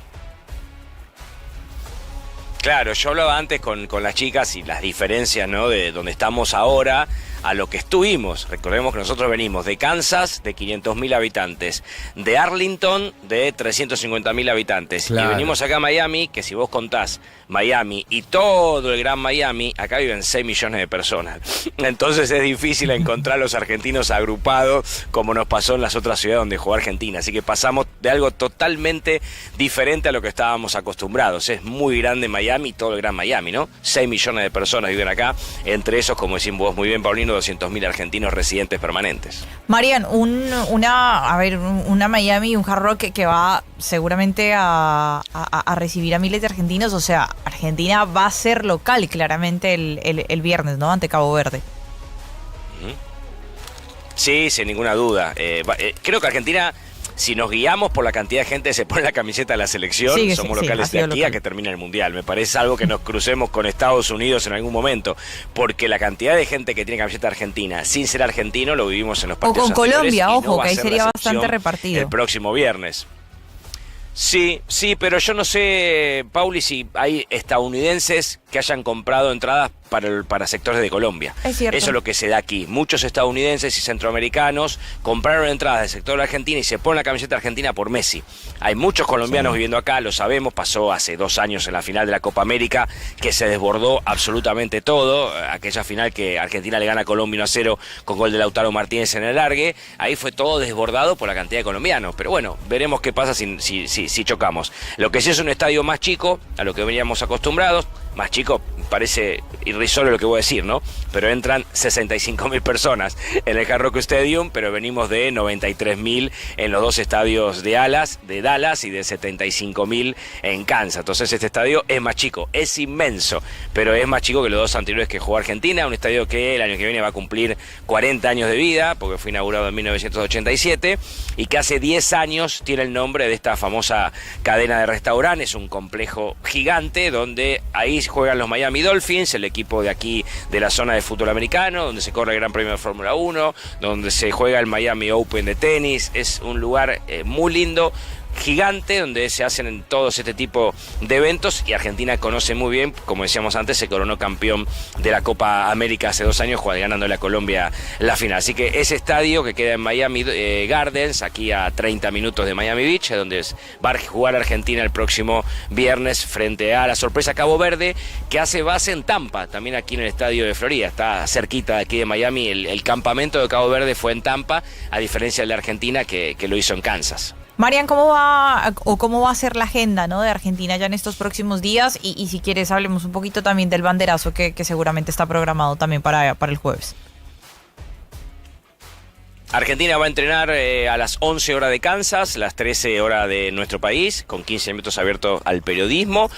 Speaker 15: Claro, yo hablaba antes con las chicas y las diferencias, ¿no?, de donde estamos ahora a lo que estuvimos. Recordemos que nosotros venimos de Kansas, de 500.000 habitantes, de Arlington, de 350.000 habitantes. Claro. Y venimos acá a Miami, que si vos contás Miami y todo el Gran Miami, acá viven 6 millones de personas. Entonces es difícil encontrar a los argentinos agrupados como nos pasó en las otras ciudades donde jugó Argentina. Así que pasamos de algo totalmente diferente a lo que estábamos acostumbrados. Es muy grande Miami, todo el Gran Miami, ¿no? 6 millones de personas viven acá, entre esos, como decís vos muy bien, Paulino, 200.000 argentinos residentes permanentes.
Speaker 1: Marian, una Miami y un Hard Rock que va seguramente a recibir a miles de argentinos. O sea, Argentina va a ser local claramente el viernes, ¿no?, ante Cabo Verde.
Speaker 15: Sí, sin ninguna duda. Creo que Argentina, si nos guiamos por la cantidad de gente que se pone la camiseta de la selección, somos locales de aquí a que termine el Mundial. Me parece algo que nos crucemos con Estados Unidos en algún momento, porque la cantidad de gente que tiene camiseta argentina sin ser argentino lo vivimos en los partidos
Speaker 1: anteriores. O con Colombia,
Speaker 15: ojo,
Speaker 1: que ahí sería bastante repartido.
Speaker 15: El próximo viernes. Sí, pero yo no sé, Pauli, si hay estadounidenses que hayan comprado entradas para sectores de Colombia.
Speaker 1: Es cierto.
Speaker 15: Eso es lo que se da aquí. Muchos estadounidenses y centroamericanos compraron entradas del sector de Argentina y se ponen la camiseta argentina por Messi. Hay muchos colombianos viviendo acá, lo sabemos, pasó hace 2 años en la final de la Copa América, que se desbordó absolutamente todo, aquella final que Argentina le gana a Colombia 1-0 con gol de Lautaro Martínez en el largue, ahí fue todo desbordado por la cantidad de colombianos, pero bueno, veremos qué pasa si chocamos. Lo que sí es un estadio más chico a lo que veníamos acostumbrados, más chico, parece irrisorio lo que voy a decir, ¿no? Pero entran 65.000 personas en el Hard Rock Stadium, pero venimos de 93.000 en los 2 estadios de Dallas y de 75.000 en Kansas. Entonces este estadio es más chico, es inmenso, pero es más chico que los 2 anteriores que jugó Argentina, un estadio que el año que viene va a cumplir 40 años de vida, porque fue inaugurado en 1987, y que hace 10 años tiene el nombre de esta famosa cadena de restaurantes, un complejo gigante donde ahí juegan los Miami Dolphins, el equipo de aquí de la zona de fútbol americano, donde se corre el Gran Premio de Fórmula 1, donde se juega el Miami Open de tenis. Es un lugar muy lindo, gigante, donde se hacen todos este tipo de eventos, y Argentina conoce muy bien, como decíamos antes, se coronó campeón de la Copa América hace 2 años, ganándole a Colombia la final. Así que ese estadio que queda en Miami Gardens, aquí a 30 minutos de Miami Beach, es donde va a jugar Argentina el próximo viernes frente a la sorpresa Cabo Verde, que hace base en Tampa, también aquí en el estadio de Florida, está cerquita de aquí de Miami. El campamento de Cabo Verde fue en Tampa, a diferencia de la Argentina que lo hizo en Kansas.
Speaker 1: Marian, ¿cómo va a ser la agenda, ¿no?, de Argentina ya en estos próximos días? Y si quieres hablemos un poquito también del banderazo que seguramente está programado también para el jueves.
Speaker 15: Argentina va a entrenar a las 11 horas de Kansas, las 13 horas de nuestro país, con 15 minutos abiertos al periodismo.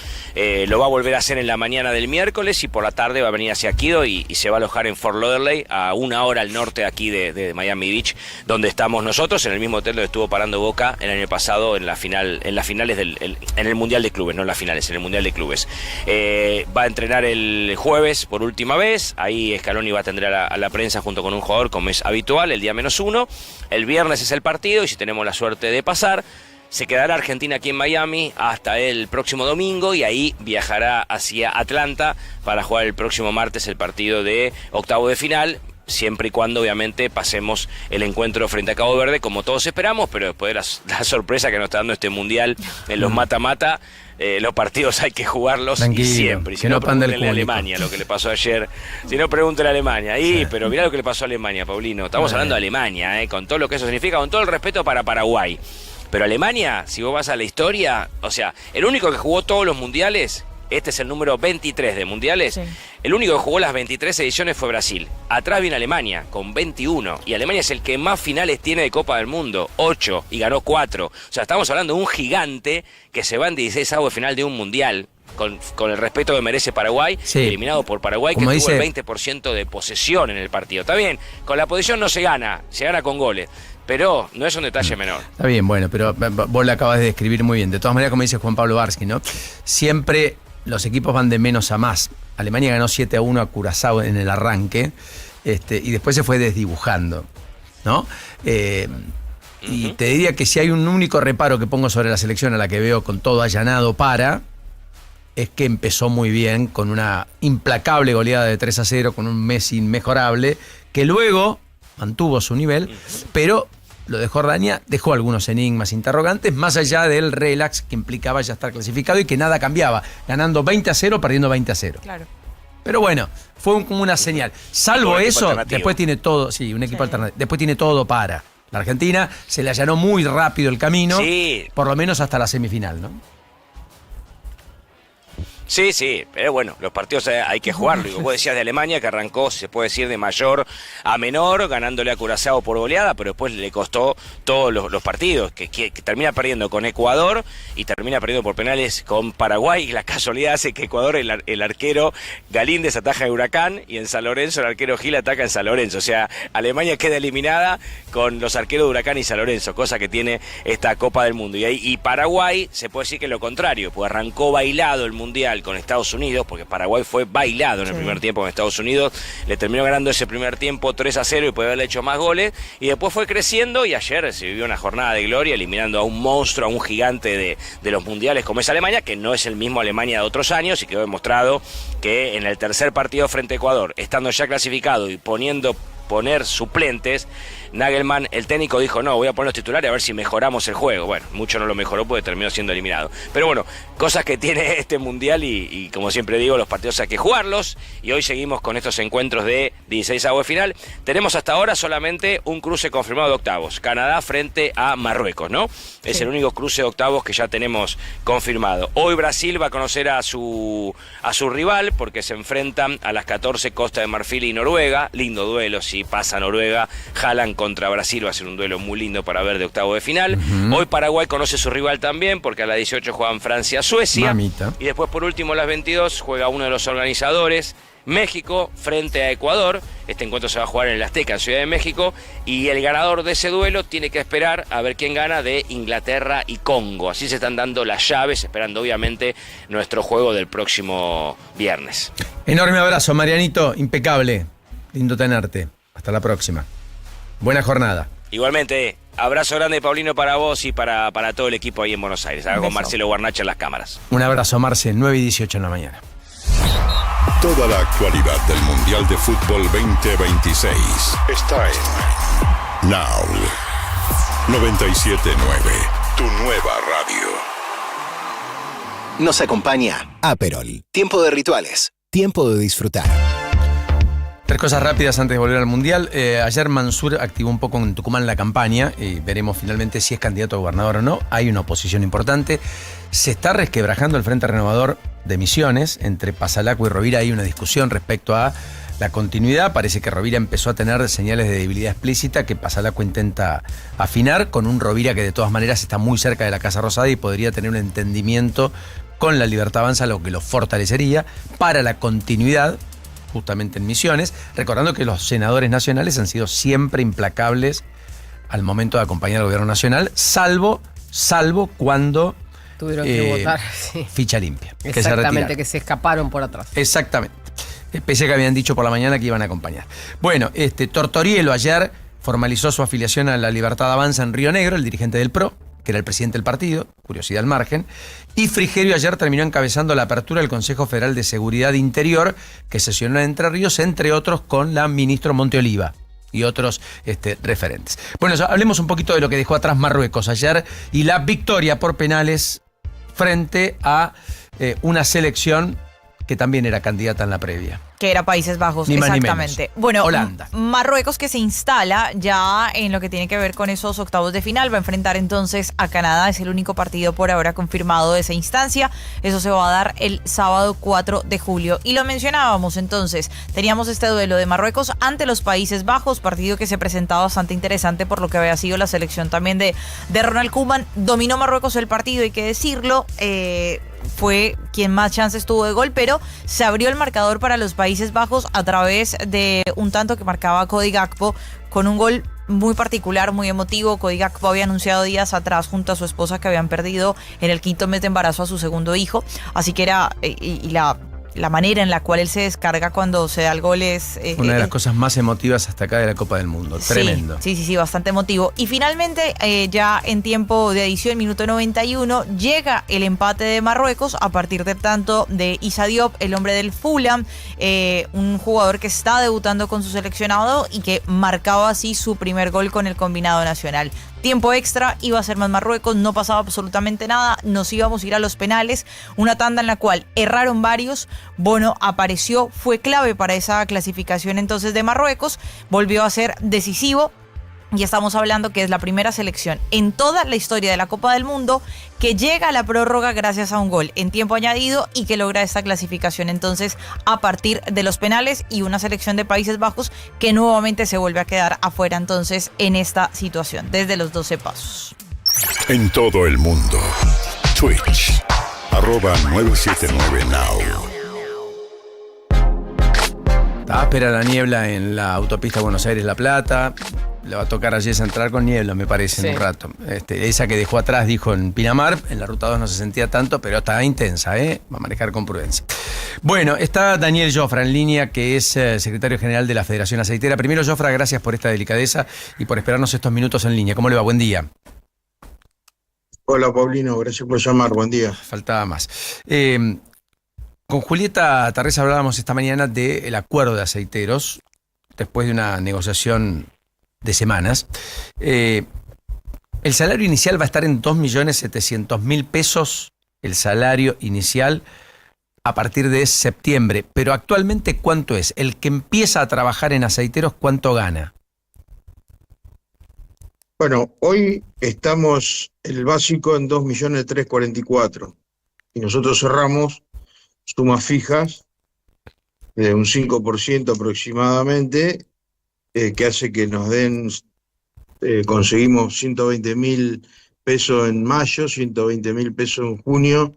Speaker 15: Lo va a volver a hacer en la mañana del miércoles y por la tarde va a venir hacia Kido y se va a alojar en Fort Lauderdale, a 1 hora al norte aquí de Miami Beach, donde estamos nosotros, en el mismo hotel donde estuvo parando Boca el año pasado en las finales en el Mundial de Clubes, no en las finales, en el Mundial de Clubes. Va a entrenar el jueves por última vez, ahí Scaloni va a atender a la prensa junto con un jugador, como es habitual, el día -1. El viernes es el partido y si tenemos la suerte de pasar, se quedará Argentina aquí en Miami hasta el próximo domingo y ahí viajará hacia Atlanta para jugar el próximo martes el partido de octavo de final, siempre y cuando obviamente pasemos el encuentro frente a Cabo Verde como todos esperamos, pero después de la sorpresa que nos está dando este Mundial en los mata-mata, los partidos hay que jugarlos. Tranquilo, y siempre. Y si no, pregúntenle a Alemania lo que le pasó ayer. Si no, pregúntenle a Alemania. Pero mirá lo que le pasó a Alemania, Paulino. Estamos hablando de Alemania, con todo lo que eso significa, con todo el respeto para Paraguay. Pero Alemania, si vos vas a la historia, o sea, el único que jugó todos los mundiales Este es el número 23 de mundiales. Sí. El único que jugó las 23 ediciones fue Brasil. Atrás viene Alemania, con 21. Y Alemania es el que más finales tiene de Copa del Mundo, 8, y ganó 4. O sea, estamos hablando de un gigante que se va en 16avos de final de un mundial. Con el respeto que merece Paraguay, sí. Eliminado por Paraguay, como que tuvo el 20% de posesión en el partido. Está bien, con la posesión no se gana con goles. Pero no es un detalle menor.
Speaker 3: Está bien, bueno, pero vos lo acabas de describir muy bien. De todas maneras, como dice Juan Pablo Barsky, ¿no? Siempre los equipos van de menos a más. Alemania ganó 7-1 a Curazao en el arranque, y después se fue desdibujando, ¿no? Y te diría que si hay un único reparo que pongo sobre la selección, a la que veo con todo allanado es que empezó muy bien, con una implacable goleada de 3-0, con un Messi inmejorable, que luego mantuvo su nivel, pero lo de Jordania dejó algunos enigmas interrogantes, más allá del relax que implicaba ya estar clasificado y que nada cambiaba, ganando 20-0, perdiendo 20-0.
Speaker 1: Claro.
Speaker 3: Pero bueno, fue como una señal. Salvo eso, después tiene todo, sí, un equipo alternativo. Después tiene todo para. La Argentina se le allanó muy rápido el camino, sí. Por lo menos hasta la semifinal, ¿no?
Speaker 15: Sí, pero bueno, los partidos hay que jugarlo. Y vos decías de Alemania, que arrancó, se puede decir, de mayor a menor, ganándole a Curazao por goleada, pero después le costó todos los partidos, que termina perdiendo con Ecuador y termina perdiendo por penales con Paraguay. Y la casualidad hace que Ecuador, el arquero Galíndez ataja en Huracán, y en San Lorenzo el arquero Gil ataca en San Lorenzo. O sea, Alemania queda eliminada con los arqueros de Huracán y San Lorenzo, cosa que tiene esta Copa del Mundo. Y Paraguay, se puede decir que lo contrario, pues arrancó bailado el Mundial con Estados Unidos, porque Paraguay fue bailado en el primer tiempo con Estados Unidos, le terminó ganando ese primer tiempo 3-0 y puede haberle hecho más goles, y después fue creciendo, y ayer se vivió una jornada de gloria eliminando a un monstruo, a un gigante de los mundiales como es Alemania, que no es el mismo Alemania de otros años, y quedó demostrado que en el tercer partido frente a Ecuador, estando ya clasificado y poner suplentes, Nagelman, el técnico, dijo, no, voy a poner los titulares a ver si mejoramos el juego. Bueno, mucho no lo mejoró porque terminó siendo eliminado. Pero bueno, cosas que tiene este mundial y como siempre digo, los partidos hay que jugarlos, y hoy seguimos con estos encuentros de 16avos de final. Tenemos hasta ahora solamente un cruce confirmado de octavos, Canadá frente a Marruecos, ¿no? Sí. Es el único cruce de octavos que ya tenemos confirmado. Hoy Brasil va a conocer a su rival, porque se enfrentan a las 14 Costa de Marfil y Noruega. Lindo duelo, si pasa Noruega, Haaland contra Brasil va a ser un duelo muy lindo para ver de octavo de final. Hoy Paraguay conoce a su rival también, porque a las 18 juegan Francia-Suecia.
Speaker 3: Mamita.
Speaker 15: Y después, por último, a las 22 juega uno de los organizadores, México frente a Ecuador. Este encuentro se va a jugar en el Azteca, en Ciudad de México, y el ganador de ese duelo tiene que esperar a ver quién gana de Inglaterra y Congo. Así se están dando las llaves, esperando obviamente nuestro juego del próximo viernes.
Speaker 3: Enorme abrazo, Marianito, impecable. Lindo tenerte. Hasta la próxima. Buena jornada.
Speaker 15: Igualmente, abrazo grande, Paulino, para vos y para todo el equipo ahí en Buenos Aires. Con Marcelo Guarnacha en las cámaras.
Speaker 3: Un abrazo, Marce, 9:18 en la mañana.
Speaker 2: Toda la actualidad del Mundial de Fútbol 2026 está en Now 97.9, tu nueva radio.
Speaker 14: Nos acompaña Aperol. Tiempo de rituales, tiempo de disfrutar.
Speaker 3: 3 cosas rápidas antes de volver al Mundial. Ayer Mansur activó un poco en Tucumán la campaña y veremos finalmente si es candidato a gobernador o no. Hay una oposición importante. Se está resquebrajando el Frente Renovador de Misiones. Entre Pasalaco y Rovira hay una discusión respecto a la continuidad. Parece que Rovira empezó a tener señales de debilidad explícita que Pasalaco intenta afinar, con un Rovira que de todas maneras está muy cerca de la Casa Rosada y podría tener un entendimiento con la Libertad Avanza, lo que lo fortalecería para la continuidad justamente en Misiones, recordando que los senadores nacionales han sido siempre implacables al momento de acompañar al gobierno nacional, salvo cuando
Speaker 5: tuvieron que votar, sí.
Speaker 3: Ficha limpia.
Speaker 5: Exactamente, que se escaparon por atrás.
Speaker 3: Exactamente. Pese a que habían dicho por la mañana que iban a acompañar. Bueno, Tortorielo ayer formalizó su afiliación a la Libertad Avanza en Río Negro, el dirigente del PRO, que era el presidente del partido, curiosidad al margen, y Frigerio ayer terminó encabezando la apertura del Consejo Federal de Seguridad Interior, que sesionó en Entre Ríos, entre otros con la ministra Monteoliva y otros referentes. Bueno, hablemos un poquito de lo que dejó atrás Marruecos ayer y la victoria por penales frente a una selección que también era candidata en la previa.
Speaker 1: Que era Países Bajos,
Speaker 3: Ni más ni
Speaker 1: exactamente.
Speaker 3: menos.
Speaker 1: Bueno,
Speaker 3: Holanda.
Speaker 1: Marruecos, que se instala ya en lo que tiene que ver con esos octavos de final, va a enfrentar entonces a Canadá. Es el único partido por ahora confirmado de esa instancia. Eso se va a dar el sábado 4 de julio. Y lo mencionábamos entonces, teníamos este duelo de Marruecos ante los Países Bajos, partido que se presentaba bastante interesante por lo que había sido la selección también de Ronald Koeman. Dominó Marruecos el partido, hay que decirlo. Fue quien más chances tuvo de gol, pero se abrió el marcador para los Países Bajos a través de un tanto que marcaba Cody Gakpo con un gol muy particular, muy emotivo. Cody Gakpo había anunciado días atrás junto a su esposa que habían perdido en el 5º mes de embarazo a su segundo hijo, así que era la manera en la cual él se descarga cuando se da el gol es...
Speaker 3: una de las cosas más emotivas hasta acá de la Copa del Mundo. Tremendo.
Speaker 1: Sí, bastante emotivo. Y finalmente, ya en tiempo de adición, minuto 91, llega el empate de Marruecos a partir de tanto de Issa Diop, el hombre del Fulham, un jugador que está debutando con su seleccionado y que marcaba así su primer gol con el combinado nacional. Tiempo extra, iba a ser más Marruecos, no pasaba absolutamente nada, nos íbamos a ir a los penales, una tanda en la cual erraron varios. Bono apareció, fue clave para esa clasificación entonces de Marruecos, volvió a ser decisivo. Y estamos hablando que es la primera selección en toda la historia de la Copa del Mundo que llega a la prórroga gracias a un gol en tiempo añadido y que logra esta clasificación entonces a partir de los penales, y una selección de Países Bajos que nuevamente se vuelve a quedar afuera entonces en esta situación desde los 12 pasos.
Speaker 2: En todo el mundo. Twitch. @979now.
Speaker 3: Espera la niebla en la autopista Buenos Aires-La Plata. Le va a tocar a Jess entrar con niebla, me parece, en un rato. Esa que dejó atrás, dijo en Pinamar, en la ruta 2 no se sentía tanto, pero está intensa, va a manejar con prudencia. Bueno, está Daniel Jofra en línea, que es secretario general de la Federación Aceitera. Primero, Jofra, gracias por esta delicadeza y por esperarnos estos minutos en línea. ¿Cómo le va? Buen día.
Speaker 16: Hola, Paulino, gracias por llamar, buen día.
Speaker 3: Faltaba más. Con Julieta Tarrés hablábamos esta mañana del acuerdo de aceiteros, después de una negociación de semanas. El salario inicial va a estar en 2.700.000 pesos, el salario inicial, a partir de septiembre. Pero actualmente, ¿cuánto es? El que empieza a trabajar en aceiteros, ¿cuánto gana?
Speaker 16: Bueno, hoy estamos el básico en 2.344.000 y nosotros cerramos sumas fijas de un 5% aproximadamente, que hace que nos den, conseguimos 120.000 pesos en mayo, 120.000 pesos en junio,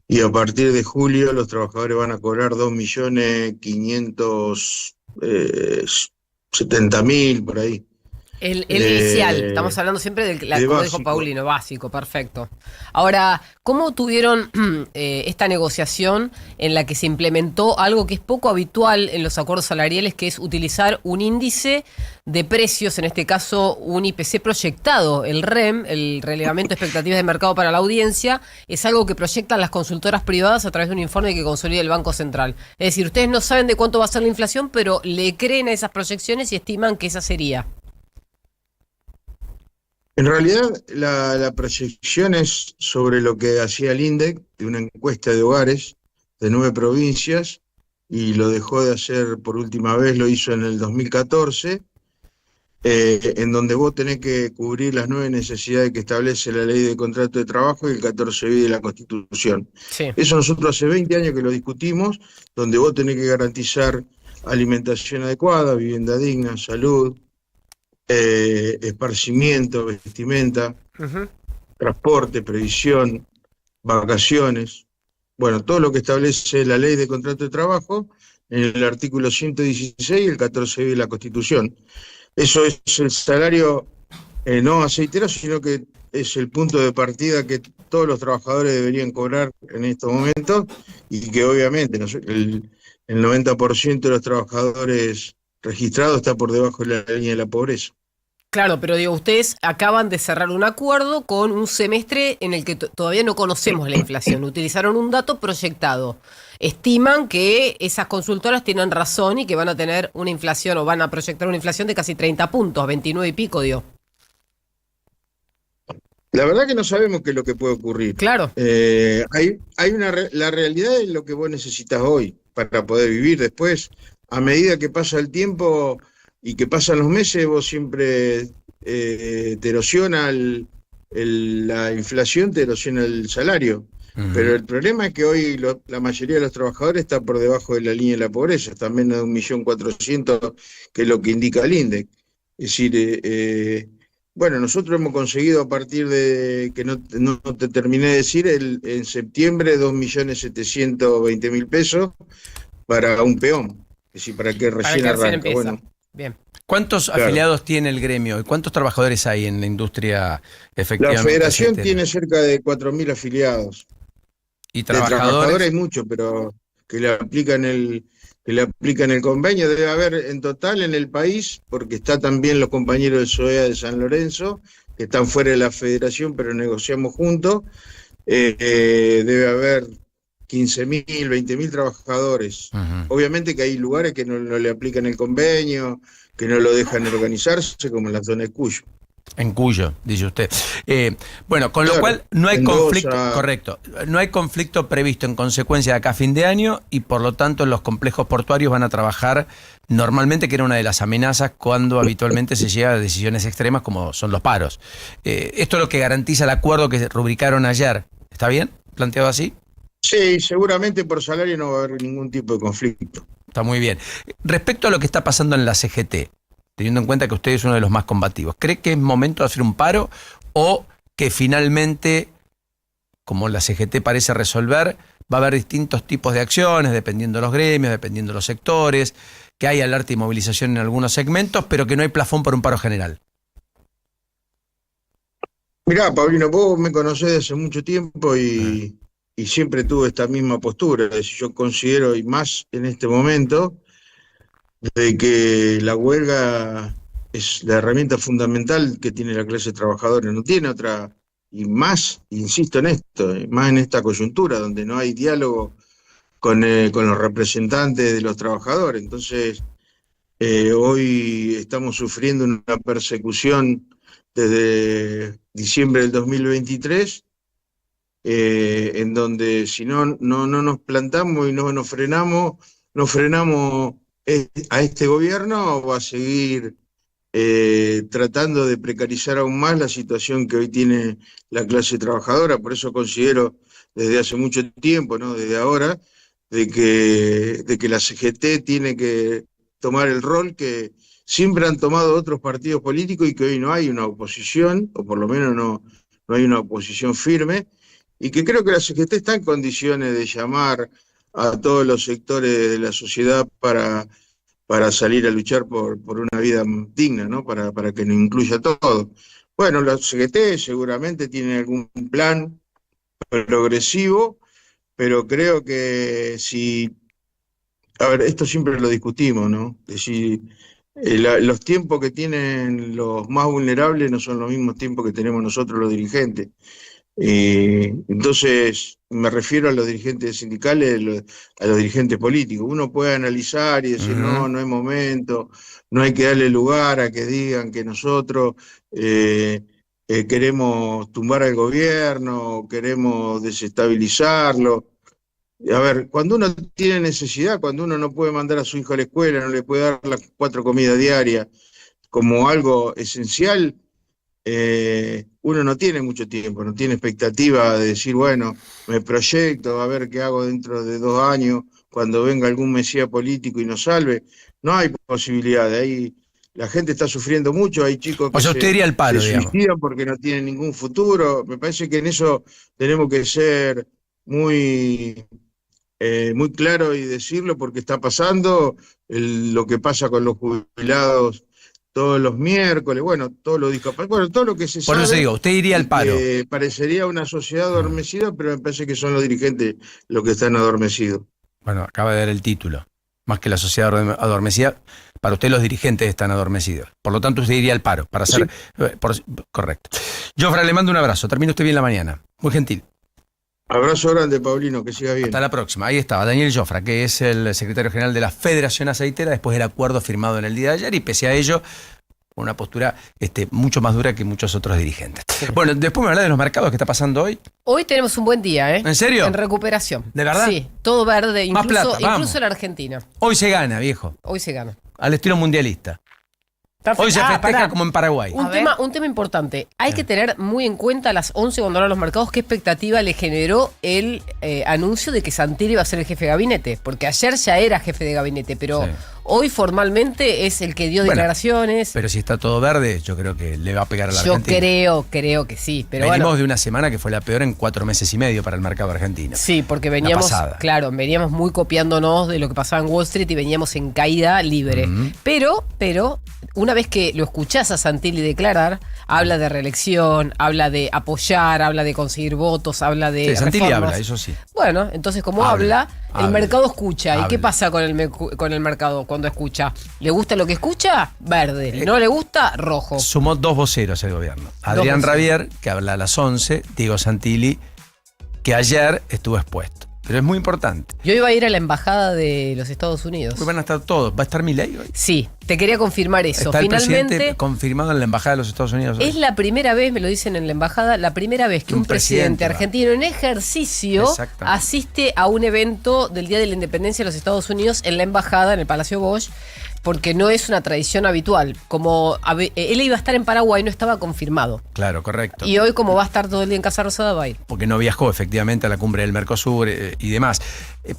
Speaker 16: y a partir de julio los trabajadores van a cobrar 2.570.000 por ahí.
Speaker 5: El inicial, estamos hablando siempre del, como dijo Paulino, básico, perfecto. Ahora, ¿cómo tuvieron esta negociación en la que se implementó algo que es poco habitual en los acuerdos salariales, que es utilizar un índice de precios, en este caso un IPC proyectado? El REM, el Relevamiento de Expectativas de Mercado para la Audiencia, es algo que proyectan las consultoras privadas a través de un informe que consolida el Banco Central. Es decir, ustedes no saben de cuánto va a ser la inflación, pero le creen a esas proyecciones y estiman que esa sería.
Speaker 16: En realidad, la proyección es sobre lo que hacía el INDEC, de una encuesta de hogares de 9 provincias, y lo dejó de hacer por última vez, lo hizo en el 2014, en donde vos tenés que cubrir las 9 necesidades que establece la Ley de Contrato de Trabajo y el 14 bis de la Constitución. Sí. Eso nosotros hace 20 años que lo discutimos, donde vos tenés que garantizar alimentación adecuada, vivienda digna, salud, esparcimiento, vestimenta, transporte, previsión, vacaciones, bueno, todo lo que establece la Ley de Contrato de Trabajo en el artículo 116 y el 14 bis de la Constitución. Eso es el salario no aceitero, sino que es el punto de partida que todos los trabajadores deberían cobrar en estos momentos, y que obviamente el 90% de los trabajadores registrados está por debajo de la línea de la pobreza.
Speaker 5: Claro, pero digo, ustedes acaban de cerrar un acuerdo con un semestre en el que todavía no conocemos la inflación. Utilizaron un dato proyectado. Estiman que esas consultoras tienen razón y que van a tener una inflación, o van a proyectar una inflación de casi 30 puntos, 29 y pico, dio.
Speaker 16: La verdad que no sabemos qué es lo que puede ocurrir.
Speaker 5: Claro.
Speaker 16: La realidad es lo que vos necesitas hoy. para poder vivir después. A medida que pasa el tiempo y que pasan los meses, vos siempre te erosiona la inflación, te erosiona el salario. Pero el problema es que hoy la mayoría de los trabajadores está por debajo de la línea de la pobreza, está menos de 1.400.000, que es lo que indica el INDEC. Es decir, bueno, nosotros hemos conseguido a partir de, que no te terminé de decir, en septiembre 2.720.000 pesos para un peón, es decir, para que recién arranca. Bueno,
Speaker 5: bien.
Speaker 3: ¿Cuántos afiliados tiene el gremio y cuántos trabajadores hay en la industria efectivamente?
Speaker 16: La federación tiene cerca de 4.000 afiliados.
Speaker 3: ¿Y
Speaker 16: trabajadores hay muchos, pero que le aplican el convenio. Debe haber en total en el país, porque está también los compañeros del SOEA de San Lorenzo, que están fuera de la federación, pero negociamos juntos. Debe haber 15.000, 20.000 trabajadores. Obviamente que hay lugares que no le aplican el convenio, que no lo dejan organizarse, como en la zona de Cuyo.
Speaker 3: En Cuyo, dice usted. Bueno, con lo cual no hay conflicto, correcto, no hay conflicto previsto en consecuencia de acá a fin de año y por lo tanto los complejos portuarios van a trabajar normalmente, que era una de las amenazas cuando habitualmente se llega a decisiones extremas como son los paros. Esto es lo que garantiza el acuerdo que rubricaron ayer. ¿Está bien planteado así?
Speaker 16: Sí, seguramente por salario no va a haber ningún tipo de conflicto.
Speaker 3: Está muy bien. Respecto a lo que está pasando en la CGT, teniendo en cuenta que usted es uno de los más combativos, ¿cree que es momento de hacer un paro o que finalmente, como la CGT parece resolver, va a haber distintos tipos de acciones, dependiendo de los gremios, dependiendo de los sectores, que hay alerta y movilización en algunos segmentos, pero que no hay plafón para un paro general?
Speaker 16: Mirá, Paulino, vos me conocés desde hace mucho tiempo y siempre tuve esta misma postura. Es decir, yo considero, y más en este momento, de que la huelga es la herramienta fundamental que tiene la clase trabajadora, no tiene otra, y más, insisto en esto, más en esta coyuntura, donde no hay diálogo con los representantes de los trabajadores. Entonces, hoy estamos sufriendo una persecución desde diciembre del 2023, en donde si no nos plantamos y no nos frenamos a este gobierno, va a seguir tratando de precarizar aún más la situación que hoy tiene la clase trabajadora. Por eso considero desde hace mucho tiempo, ¿no?, desde ahora, de que la CGT tiene que tomar el rol que siempre han tomado otros partidos políticos y que hoy no hay una oposición, o por lo menos no hay una oposición firme, y que creo que la CGT está en condiciones de llamar a todos los sectores de la sociedad para salir a luchar por una vida digna, ¿no?, para que nos incluya todo. Bueno, la CGT seguramente tiene algún plan progresivo, pero creo que a ver, esto siempre lo discutimos, ¿no? Es decir, los tiempos que tienen los más vulnerables no son los mismos tiempos que tenemos nosotros los dirigentes. Entonces, me refiero a los dirigentes sindicales, a los dirigentes políticos. Uno puede analizar y decir, no es momento, no hay que darle lugar a que digan que nosotros queremos tumbar al gobierno, queremos desestabilizarlo. A ver, cuando uno tiene necesidad, cuando uno no puede mandar a su hijo a la escuela, no le puede dar las 4 comidas diarias como algo esencial, uno no tiene mucho tiempo, no tiene expectativa de decir, bueno, me proyecto, a ver qué hago dentro de 2 años, cuando venga algún mesías político y nos salve. No hay posibilidad, ahí la gente está sufriendo mucho, hay chicos que
Speaker 3: usted iría al paro,
Speaker 16: se suicidan porque no tienen ningún futuro. Me parece que en eso tenemos que ser muy claro y decirlo, porque está pasando lo que pasa con los jubilados todos los miércoles, bueno, todo lo discapacitados, bueno, todo lo que se sabe.
Speaker 3: Por eso digo, usted iría al paro.
Speaker 16: Parecería una sociedad adormecida, pero me parece que son los dirigentes los que están adormecidos.
Speaker 3: Bueno, acaba de dar el título. Más que la sociedad adormecida, para usted los dirigentes están adormecidos. Por lo tanto, usted iría al paro, para hacer... Sí. Correcto. Jofra, le mando un abrazo. Termine usted bien la mañana. Muy gentil.
Speaker 16: Abrazo grande, Paulino, que siga bien.
Speaker 3: Hasta la próxima. Ahí estaba Daniel Jofra, que es el secretario general de la Federación Aceitera, después del acuerdo firmado en el día de ayer, y pese a ello, con una postura mucho más dura que muchos otros dirigentes. Bueno, después me habla de los mercados que está pasando hoy.
Speaker 5: Hoy tenemos un buen día, ¿eh?
Speaker 3: ¿En serio?
Speaker 5: En recuperación.
Speaker 3: ¿De verdad?
Speaker 5: Sí, todo verde,
Speaker 3: Más plata, vamos.
Speaker 5: incluso en la Argentina.
Speaker 3: Hoy se gana, viejo.
Speaker 5: Hoy se gana.
Speaker 3: Al estilo mundialista. Hoy se festeja como en Paraguay.
Speaker 5: Un tema importante. Hay que tener muy en cuenta a las 11 cuando hablan los mercados qué expectativa le generó el anuncio de que Santilli iba a ser el jefe de gabinete. Porque ayer ya era jefe de gabinete, pero hoy formalmente es el que dio declaraciones.
Speaker 3: Pero si está todo verde, yo creo que le va a pegar a la Argentina.
Speaker 5: Creo que sí. Pero
Speaker 3: venimos de una semana que fue la peor en 4 meses y medio para el mercado argentino.
Speaker 5: Sí, porque veníamos muy copiándonos de lo que pasaba en Wall Street y veníamos en caída libre. Pero una vez que lo escuchás a Santilli declarar, habla de reelección, habla de apoyar, habla de conseguir votos, habla de
Speaker 3: Santilli
Speaker 5: reformas.
Speaker 3: habla, eso sí.
Speaker 5: Bueno, entonces como habla, el mercado escucha. ¿Y qué pasa con el mercado cuando escucha? ¿Le gusta lo que escucha? Verde. ¿No le gusta? Rojo.
Speaker 3: Sumó 2 voceros el gobierno. Adrián Rabier, que habla a las 11, Diego Santilli, que ayer estuvo expuesto. Pero es muy importante.
Speaker 5: Yo iba a ir a la embajada de los Estados Unidos.
Speaker 3: Hoy van a estar todos. ¿Va a estar Milei hoy?
Speaker 5: Sí, te quería confirmar eso.
Speaker 3: ¿Está el
Speaker 5: Finalmente
Speaker 3: presidente confirmado en la embajada de los Estados Unidos hoy?
Speaker 5: Es la primera vez, me lo dicen en la embajada, la primera vez que un presidente argentino en ejercicio asiste a un evento del Día de la Independencia de los Estados Unidos en la embajada, en el Palacio Bosch, porque no es una tradición habitual. Como él iba a estar en Paraguay, no estaba confirmado.
Speaker 3: Claro, correcto.
Speaker 5: Y hoy, como va a estar todo el día en Casa Rosada, va a ir.
Speaker 3: Porque no viajó efectivamente a la cumbre del Mercosur y demás.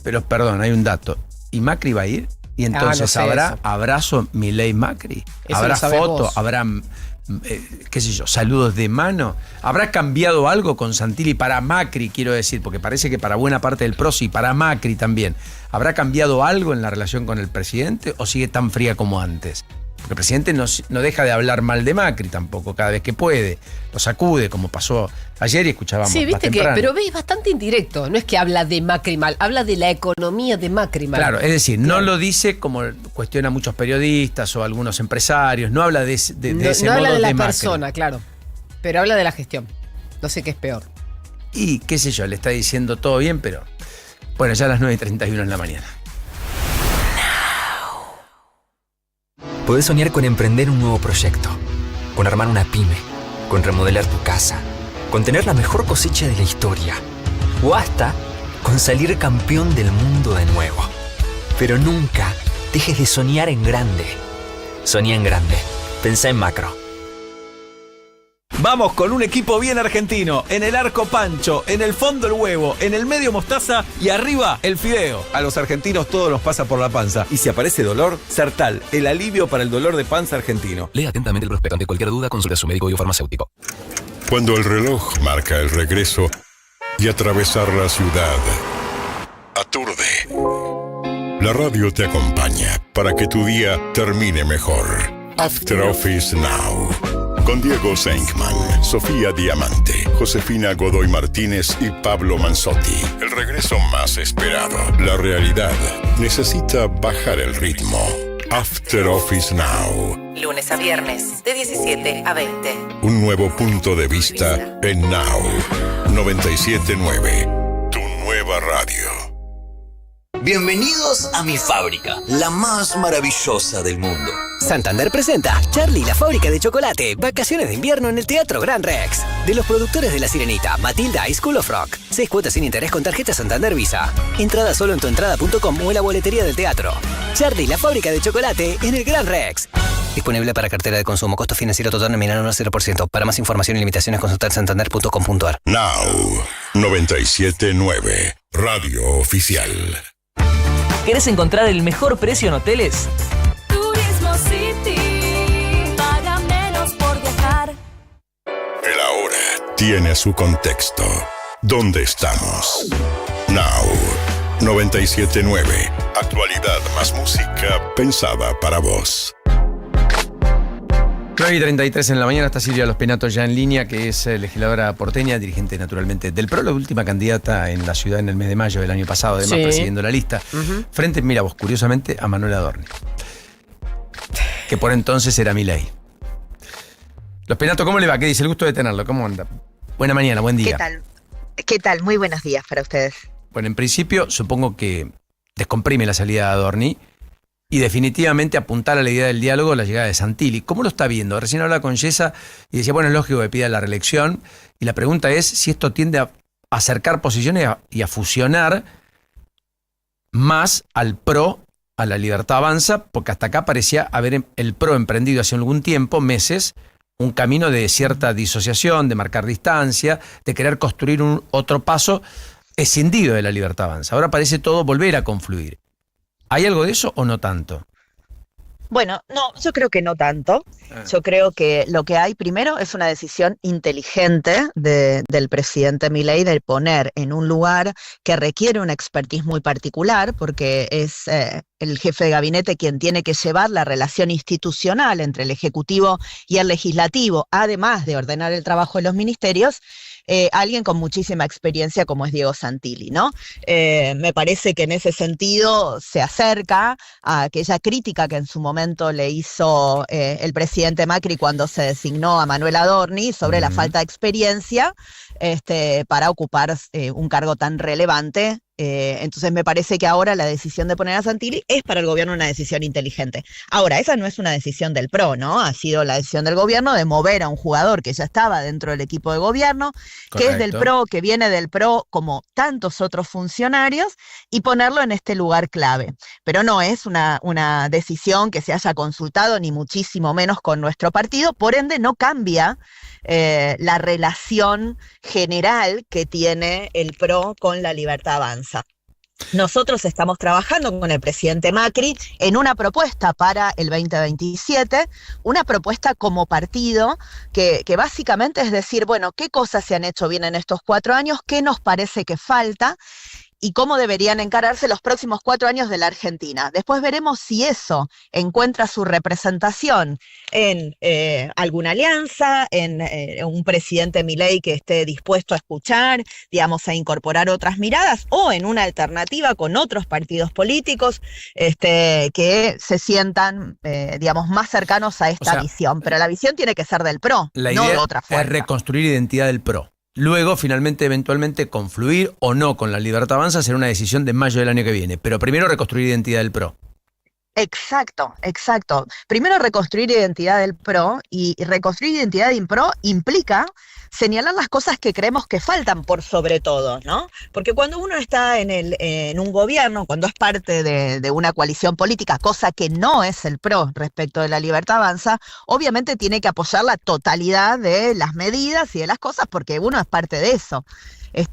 Speaker 3: Pero perdón, hay un dato. ¿Y Macri va a ir? Y entonces
Speaker 5: no sé
Speaker 3: habrá
Speaker 5: eso.
Speaker 3: abrazo Milei-Macri.
Speaker 5: Eso
Speaker 3: Habrá
Speaker 5: lo sabés
Speaker 3: foto,
Speaker 5: vos.
Speaker 3: habrá, qué sé yo, saludos de mano. ¿Habrá cambiado algo con Santilli para Macri, quiero decir? Porque parece que para buena parte del PRO sí, para Macri también. ¿Habrá cambiado algo en la relación con el presidente o sigue tan fría como antes? Porque el presidente no deja de hablar mal de Macri tampoco, cada vez que puede. Lo sacude, como pasó ayer y escuchábamos
Speaker 5: Sí,
Speaker 3: más
Speaker 5: viste que,
Speaker 3: temprano.
Speaker 5: pero ves, bastante indirecto. No es que habla de Macri mal, habla de la economía de Macri mal.
Speaker 3: Claro, es decir, no lo dice como cuestiona muchos periodistas o algunos empresarios, no habla de ese
Speaker 5: No habla
Speaker 3: modo
Speaker 5: de la
Speaker 3: Macri.
Speaker 5: persona, claro. Pero habla de la gestión. No sé qué es peor.
Speaker 3: Y qué sé yo, le está diciendo todo bien, pero bueno, ya a las 9:31 en la mañana.
Speaker 17: Podés soñar con emprender un nuevo proyecto, con armar una pyme, con remodelar tu casa, con tener la mejor cosecha de la historia, o hasta con salir campeón del mundo de nuevo. Pero nunca dejes de soñar en grande. Soñá en grande. Pensá en macro.
Speaker 18: Vamos con un equipo bien argentino. En el arco Pancho, en el fondo el huevo, en el medio mostaza y arriba el fideo. A los argentinos todo nos pasa por la panza. Y si aparece dolor, Sertal, el alivio para el dolor de panza argentino.
Speaker 9: Lea atentamente el prospecto. Ante cualquier duda, consulte a su médico o farmacéutico.
Speaker 2: Cuando el reloj marca el regreso y atravesar la ciudad aturde. La radio te acompaña para que tu día termine mejor. After Office Now. Con Diego Senkman, Sofía Diamante, Josefina Godoy Martínez y Pablo Manzotti. El regreso más esperado. La realidad necesita bajar el ritmo. After Office Now.
Speaker 19: Lunes a viernes, de 17 a 20.
Speaker 2: Un nuevo punto de vista en Now. 97.9. Tu nueva radio.
Speaker 20: Bienvenidos a mi fábrica, la más maravillosa del mundo.
Speaker 21: Santander presenta Charlie, la fábrica de chocolate. Vacaciones de invierno en el Teatro Gran Rex. De los productores de La Sirenita, Matilda y School of Rock. 6 cuotas sin interés con tarjeta Santander Visa. Entrada solo en tuentrada.com o en la boletería del teatro. Charlie, la fábrica de chocolate en el Gran Rex. Disponible para cartera de consumo. Costo financiero total nominal 0%. Para más información y limitaciones consultar santander.com.ar.
Speaker 2: Now 97.9. Radio Oficial.
Speaker 11: ¿Querés encontrar el mejor precio en hoteles?
Speaker 12: Turismo City, paga menos por viajar.
Speaker 2: El ahora tiene su contexto. ¿Dónde estamos? Now 97.9. Actualidad más música pensada para vos.
Speaker 3: 9:33 en la mañana está Silvia Los Penatos ya en línea, que es legisladora porteña, dirigente naturalmente del PRO, la última candidata en la ciudad en el mes de mayo del año pasado, además presidiendo la lista. Frente, mira vos, curiosamente, a Manuel Adorni, que por entonces era Milei. Los Penatos, ¿cómo le va? ¿Qué dice? El gusto de tenerlo. ¿Cómo anda? Buena mañana, buen día.
Speaker 22: ¿Qué tal? ¿Qué tal? Muy buenos días para ustedes.
Speaker 3: Bueno, en principio, supongo que descomprime la salida de Adorni, Y definitivamente apuntar a la idea del diálogo la llegada de Santilli. ¿Cómo lo está viendo? Recién hablaba con Yesa y decía, bueno, es lógico que pida la reelección. Y la pregunta es si esto tiende a acercar posiciones y a fusionar más al PRO, a la Libertad Avanza, porque hasta acá parecía haber el PRO emprendido hace algún tiempo, meses, un camino de cierta disociación, de marcar distancia, de querer construir un otro paso escindido de la Libertad Avanza. Ahora parece todo volver a confluir. ¿Hay algo de eso o no tanto?
Speaker 22: Bueno, no, yo creo que no tanto. Yo creo que lo que hay primero es una decisión inteligente del presidente Milei de poner en un lugar que requiere una expertise muy particular, porque es el jefe de gabinete quien tiene que llevar la relación institucional entre el Ejecutivo y el Legislativo, además de ordenar el trabajo de los ministerios. Alguien con muchísima experiencia como es Diego Santilli, ¿no? Me parece que en ese sentido se acerca a aquella crítica que en su momento le hizo el presidente Macri cuando se designó a Manuel Adorni sobre la falta de experiencia para ocupar un cargo tan relevante. Entonces me parece que ahora la decisión de poner a Santilli es para el gobierno una decisión inteligente. Ahora, esa no es una decisión del PRO, ¿no? Ha sido la decisión del gobierno de mover a un jugador que ya estaba dentro del equipo de gobierno, que es del PRO, que viene del PRO como tantos otros funcionarios, y ponerlo en este lugar clave. Pero no es una decisión que se haya consultado, ni muchísimo menos con nuestro partido, por ende no cambia la relación general que tiene el PRO con la Libertad Avanza. Nosotros estamos trabajando con el presidente Macri en una propuesta para el 2027, una propuesta como partido que básicamente es decir, bueno, ¿qué cosas se han hecho bien en estos 4 años? ¿Qué nos parece que falta? Y cómo deberían encararse los próximos 4 años de la Argentina. Después veremos si eso encuentra su representación en alguna alianza, en un presidente Milei que esté dispuesto a escuchar, digamos, a incorporar otras miradas, o en una alternativa con otros partidos políticos que se sientan, digamos, más cercanos a esta visión. Pero la visión tiene que ser del PRO, no de otra fuerza.
Speaker 3: Es reconstruir identidad del PRO. Luego, finalmente, eventualmente, confluir o no con la Libertad Avanza será una decisión de mayo del año que viene. Pero primero reconstruir identidad del PRO.
Speaker 22: Exacto. Primero reconstruir identidad del PRO, y reconstruir identidad del PRO implica señalar las cosas que creemos que faltan por sobre todo, ¿no? Porque cuando uno está en un gobierno, cuando es parte de una coalición política, cosa que no es el PRO respecto de la Libertad Avanza, obviamente tiene que apoyar la totalidad de las medidas y de las cosas, porque uno es parte de eso.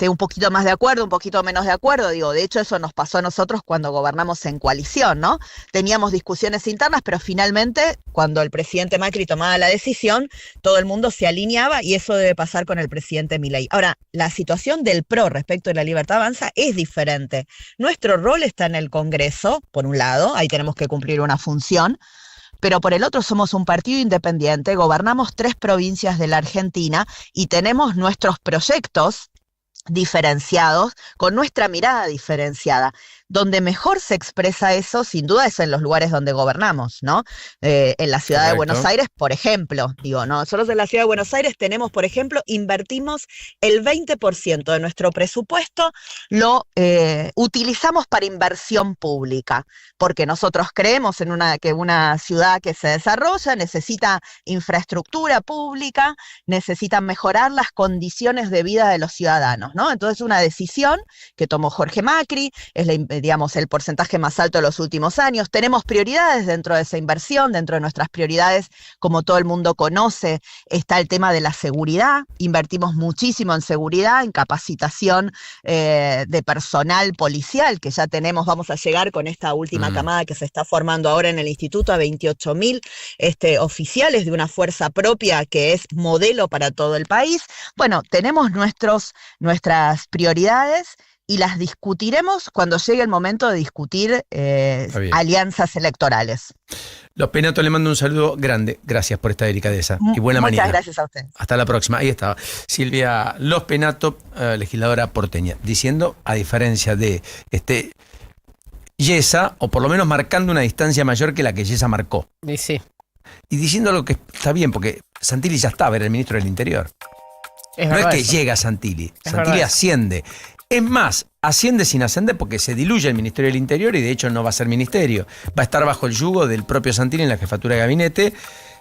Speaker 22: Un poquito más de acuerdo, un poquito menos de acuerdo, de hecho eso nos pasó a nosotros cuando gobernamos en coalición, ¿no? Teníamos discusiones internas, pero finalmente, cuando el presidente Macri tomaba la decisión, todo el mundo se alineaba, y eso debe pasar con el presidente Milei. Ahora, la situación del PRO respecto de la Libertad Avanza es diferente. Nuestro rol está en el Congreso, por un lado, ahí tenemos que cumplir una función, pero por el otro somos un partido independiente, gobernamos 3 provincias de la Argentina y tenemos nuestros proyectos diferenciados, con nuestra mirada diferenciada. Donde mejor se expresa eso, sin duda, es en los lugares donde gobernamos, ¿no? En la ciudad de Buenos Aires, por ejemplo, nosotros en la ciudad de Buenos Aires tenemos, por ejemplo, invertimos el 20% de nuestro presupuesto, lo utilizamos para inversión pública, porque nosotros creemos en que una ciudad que se desarrolla necesita infraestructura pública, necesita mejorar las condiciones de vida de los ciudadanos, ¿no? Entonces, una decisión que tomó Jorge Macri, es el porcentaje más alto de los últimos años. Tenemos prioridades dentro de esa inversión. Dentro de nuestras prioridades, como todo el mundo conoce, está el tema de la seguridad. Invertimos muchísimo en seguridad, en capacitación de personal policial, que ya tenemos, vamos a llegar con esta última camada que se está formando ahora en el instituto a 28.000 oficiales de una fuerza propia que es modelo para todo el país. Bueno, tenemos nuestras prioridades, y las discutiremos cuando llegue el momento de discutir alianzas electorales.
Speaker 3: Los Penato, le mando un saludo grande. Gracias por esta delicadeza y buena mañana.
Speaker 22: Muchas gracias a usted.
Speaker 3: Hasta la próxima. Ahí estaba Silvia Los Penato, legisladora porteña, diciendo, a diferencia de Yesa, o por lo menos marcando una distancia mayor que la que Yesa marcó.
Speaker 5: Sí.
Speaker 3: Y diciendo algo que está bien, porque Santilli ya estaba, era el ministro del Interior. No es que llega Santilli. Santilli asciende. Es más, asciende sin ascender porque se diluye el Ministerio del Interior y de hecho no va a ser ministerio. Va a estar bajo el yugo del propio Santilli en la jefatura de gabinete.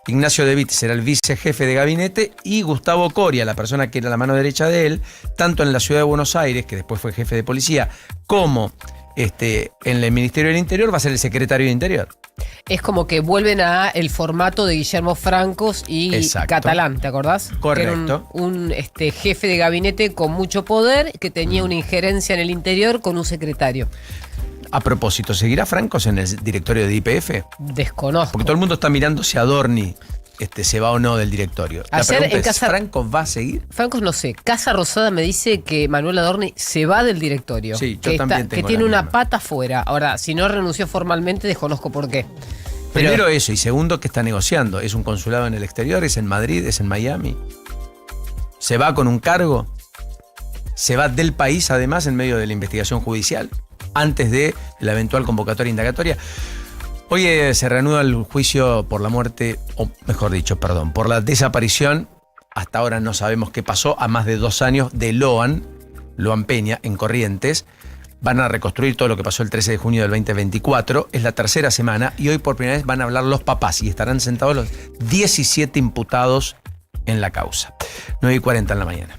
Speaker 3: Ignacio De Witt será el vicejefe de gabinete y Gustavo Coria, la persona que era la mano derecha de él, tanto en la ciudad de Buenos Aires, que después fue jefe de policía, como en el Ministerio del Interior, va a ser el secretario de Interior.
Speaker 5: Es como que vuelven a el formato de Guillermo Francos y
Speaker 3: Exacto.
Speaker 5: Catalán, ¿te acordás?
Speaker 3: Correcto.
Speaker 5: Que era un jefe de gabinete con mucho poder que tenía una injerencia en el interior con un secretario.
Speaker 3: A propósito, ¿seguirá Francos en el directorio de YPF?
Speaker 5: Desconozco.
Speaker 3: Porque todo el mundo está mirando si Adorni se va o no del directorio. La
Speaker 5: Ayer
Speaker 3: pregunta
Speaker 5: en
Speaker 3: es,
Speaker 5: casa-
Speaker 3: ¿Francos va a seguir?
Speaker 5: Francos no sé. Casa Rosada me dice que Manuel Adorni se va del directorio.
Speaker 3: Sí, yo
Speaker 5: que
Speaker 3: también
Speaker 5: que
Speaker 3: tengo
Speaker 5: tiene
Speaker 3: la
Speaker 5: una
Speaker 3: misma.
Speaker 5: pata fuera. Ahora, si no renunció formalmente, desconozco por qué. Pero-
Speaker 3: Primero eso, y segundo que está negociando. ¿Es un consulado en el exterior? ¿Es en Madrid? ¿Es en Miami? ¿Se va con un cargo? ¿Se va del país además en medio de la investigación judicial? Antes de la eventual convocatoria indagatoria. Hoy se reanuda el juicio por la muerte, o mejor dicho, perdón, por la desaparición, hasta ahora no sabemos qué pasó, a más de 2 años de Loan Peña, en Corrientes. Van a reconstruir todo lo que pasó el 13 de junio del 2024. Es la tercera semana y hoy por primera vez van a hablar los papás y estarán sentados los 17 imputados en la causa. 9:40 en la mañana.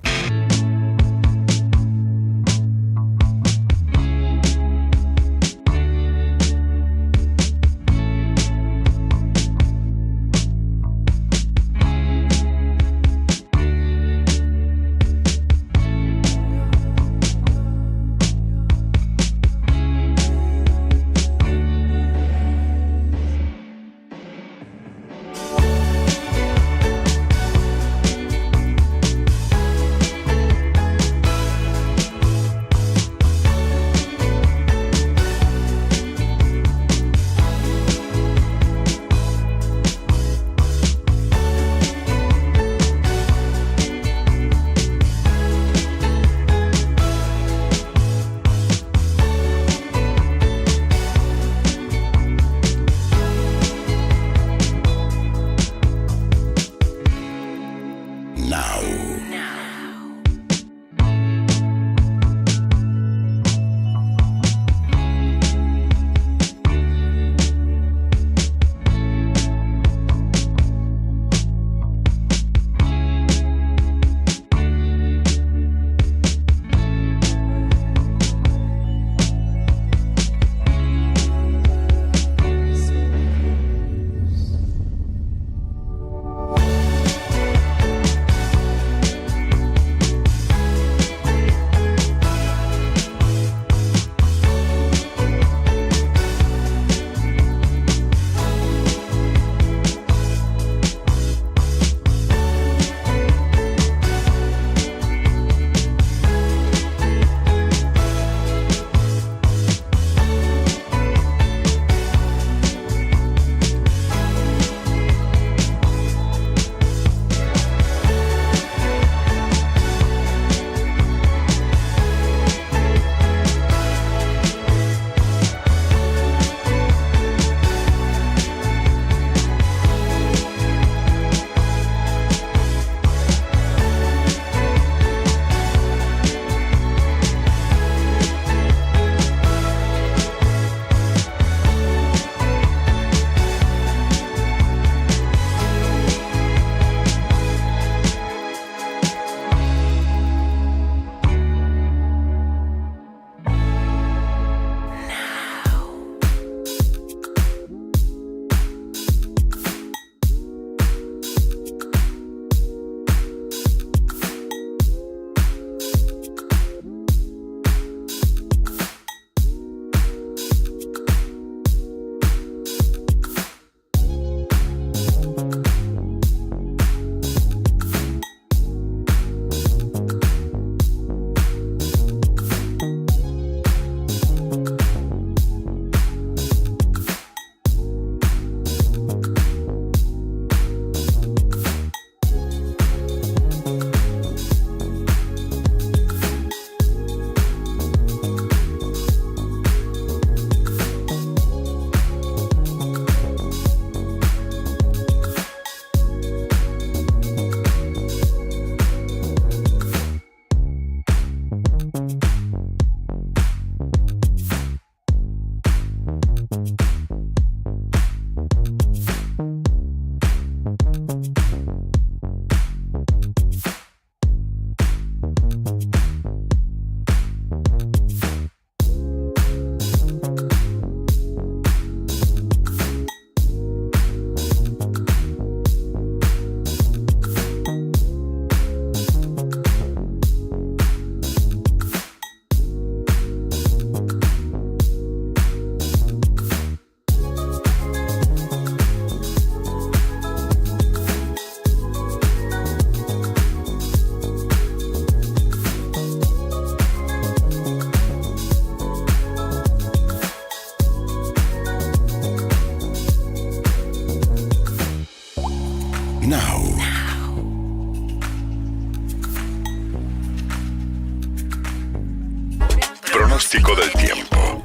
Speaker 2: pronóstico del tiempo.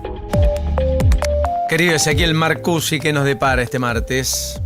Speaker 3: Querido Ezequiel Marcusi, ¿qué nos depara este martes?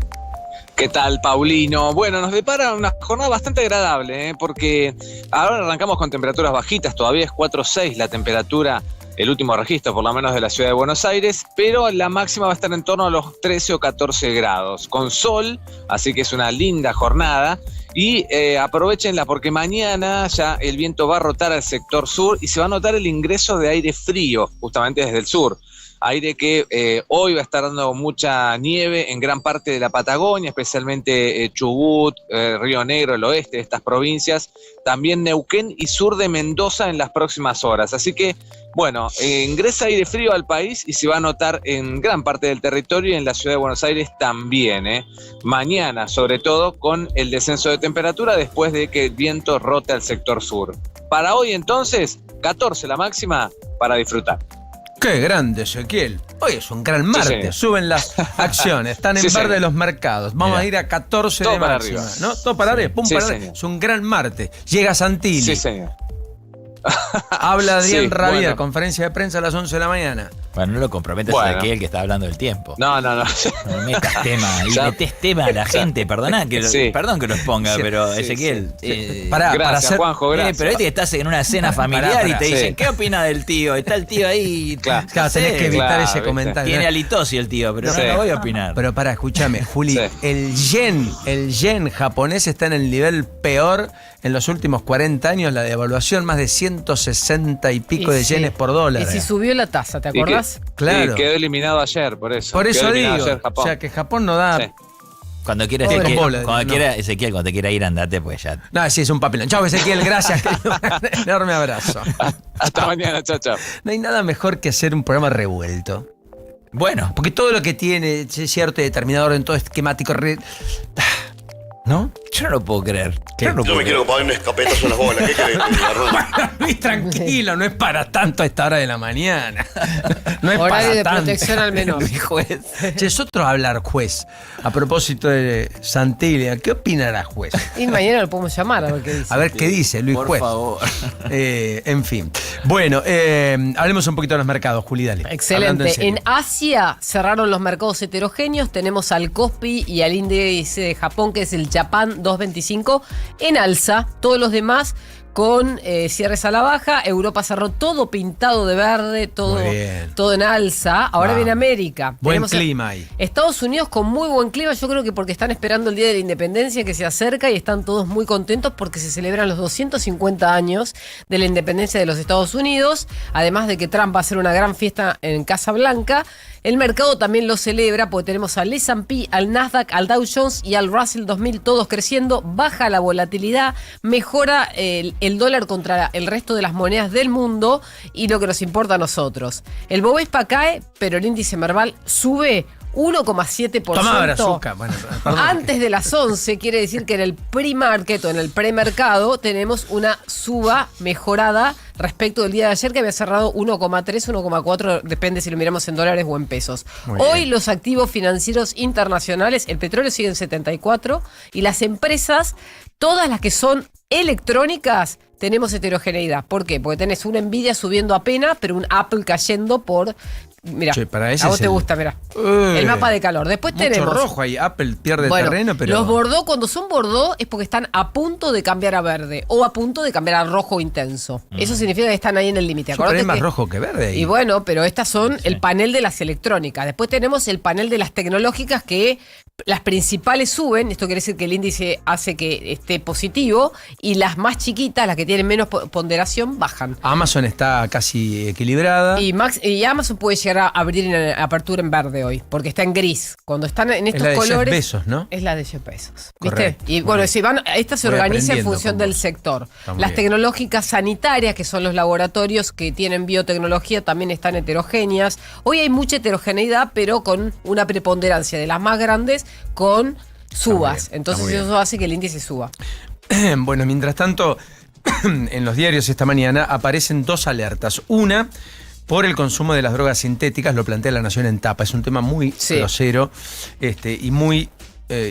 Speaker 4: ¿Qué tal, Paulino? Bueno, nos depara una jornada bastante agradable, porque ahora arrancamos con temperaturas bajitas, todavía es 4,6 la temperatura, el último registro, por lo menos de la ciudad de Buenos Aires, pero la máxima va a estar en torno a los 13 o 14 grados, con sol, así que es una linda jornada. Y aprovechenla porque mañana ya el viento va a rotar al sector sur y se va a notar el ingreso de aire frío, justamente desde el sur. Aire que hoy va a estar dando mucha nieve en gran parte de la Patagonia, especialmente Chubut, Río Negro, el oeste de estas provincias, también Neuquén y sur de Mendoza en las próximas horas. Así que, bueno, ingresa aire frío al país y se va a notar en gran parte del territorio y en la ciudad de Buenos Aires también. Mañana, sobre todo, con el descenso de temperatura después de que el viento rote al sector sur. Para hoy, entonces, 14 la máxima para disfrutar.
Speaker 3: ¡Qué grande, Ezequiel! Hoy es un gran martes, suben las acciones, están en verde los mercados. Vamos a ir a 14 de máxima, ¿no? Todo para arriba, pum, para arriba. Es un gran martes. Llega Santilli.
Speaker 4: Sí, señor.
Speaker 3: Habla Adrián Rabier, conferencia de prensa a las 11 de la mañana.
Speaker 8: Bueno, no lo comprometas a aquel que está hablando del tiempo.
Speaker 4: No.
Speaker 8: No metas tema. Y metés tema a la gente, perdón que lo exponga, pero Ezequiel.
Speaker 4: Gracias, Juanjo, gracias.
Speaker 8: Pero que estás en una cena familiar y te dicen, ¿qué opina del tío? Está el tío ahí.
Speaker 3: Claro, tenés que evitar ese comentario.
Speaker 8: Tiene halitosis el tío, pero no voy a opinar.
Speaker 3: Pero escúchame, Juli, el yen japonés está en el nivel peor en los últimos 40 años, la devaluación más de 160 y pico de yenes por dólar.
Speaker 5: Y si subió la tasa, ¿te acordás?
Speaker 3: Claro.
Speaker 4: Y quedó eliminado ayer, por eso.
Speaker 3: Por eso digo,
Speaker 4: ayer,
Speaker 3: o sea que Japón no da...
Speaker 8: Cuando quiera Ezequiel, cuando te quiera ir, andate, pues ya.
Speaker 3: No, sí, es un papelón. Chao, Ezequiel, gracias. Un enorme abrazo.
Speaker 4: Hasta mañana, chao.
Speaker 3: No hay nada mejor que hacer un programa revuelto.
Speaker 8: Bueno.
Speaker 3: Porque todo lo que tiene cierto determinador en todo esquemático... ¿No?
Speaker 8: Yo no lo puedo creer.
Speaker 2: Yo me quiero poner un escopetazo en las bolas. ¿Qué querés?
Speaker 3: Luis, tranquilo, no es para tanto a esta hora de la mañana. No es
Speaker 5: horario
Speaker 3: para
Speaker 5: de
Speaker 3: tanto.
Speaker 5: protección al menor.
Speaker 3: Juez. Che, es otro hablar, juez. A propósito de Santilli, ¿qué opinará, juez?
Speaker 5: Y mañana lo podemos llamar a ver qué dice.
Speaker 3: A ver qué dice, Luis,
Speaker 8: por
Speaker 3: juez.
Speaker 8: Por favor.
Speaker 3: En fin. Bueno, hablemos un poquito de los mercados, Juli, dale.
Speaker 5: Excelente. En Asia cerraron los mercados heterogéneos. Tenemos al Kospi y al índice de Japón, que es el Japan 225, en alza. Todos los demás con cierres a la baja. Europa cerró todo pintado de verde, todo en alza. Ahora viene América.
Speaker 3: Buen clima ahí.
Speaker 5: Estados Unidos con muy buen clima, yo creo que porque están esperando el Día de la Independencia que se acerca y están todos muy contentos porque se celebran los 250 años de la independencia de los Estados Unidos, además de que Trump va a hacer una gran fiesta en Casa Blanca. El mercado también lo celebra porque tenemos al S&P, al Nasdaq, al Dow Jones y al Russell 2000 todos creciendo, baja la volatilidad, mejora el dólar contra el resto de las monedas del mundo y lo que nos importa a nosotros. El Bovespa cae, pero el índice Merval sube 1,7%.
Speaker 3: Bueno,
Speaker 5: antes de las 11, quiere decir que en el pre-market o en el premercado tenemos una suba mejorada respecto del día de ayer que había cerrado 1,3, 1,4, depende si lo miramos en dólares o en pesos. Hoy los activos financieros internacionales, el petróleo sigue en 74 y las empresas, todas las que son electrónicas, tenemos heterogeneidad. ¿Por qué? Porque tenés una Nvidia subiendo apenas, pero un Apple cayendo por... Mirá, a vos te gusta, mirá. El mapa de calor. Después tenemos...
Speaker 3: rojo ahí, Apple pierde terreno, pero...
Speaker 5: Los Bordeaux, cuando son Bordeaux, es porque están a punto de cambiar a verde o a punto de cambiar a rojo intenso. Eso significa que están ahí en el límite.
Speaker 3: Pero es más rojo que verde ahí.
Speaker 5: Y bueno, pero estas son el panel de las electrónicas. Después tenemos el panel de las tecnológicas que las principales suben, esto quiere decir que el índice hace que esté positivo, y las más chiquitas, las que tienen menos ponderación, bajan.
Speaker 3: Amazon está casi equilibrada.
Speaker 5: Y Amazon puede llegar a abrir en apertura en verde hoy, porque está en gris. Cuando están en estos colores...
Speaker 3: Es la de Jeff Bezos, ¿no?
Speaker 5: Es la de Jeff Bezos. ¿Viste?
Speaker 3: Correcto.
Speaker 5: Y bueno, si van, esta se organiza en función del sector. Las tecnológicas sanitarias, que son los laboratorios que tienen biotecnología, también están heterogéneas. Hoy hay mucha heterogeneidad, pero con una preponderancia de las más grandes con subas. Entonces eso hace que el índice suba.
Speaker 3: Bueno, mientras tanto, en los diarios esta mañana aparecen dos alertas. Una, por el consumo de las drogas sintéticas, lo plantea La Nación en tapa. Es un tema muy grosero y muy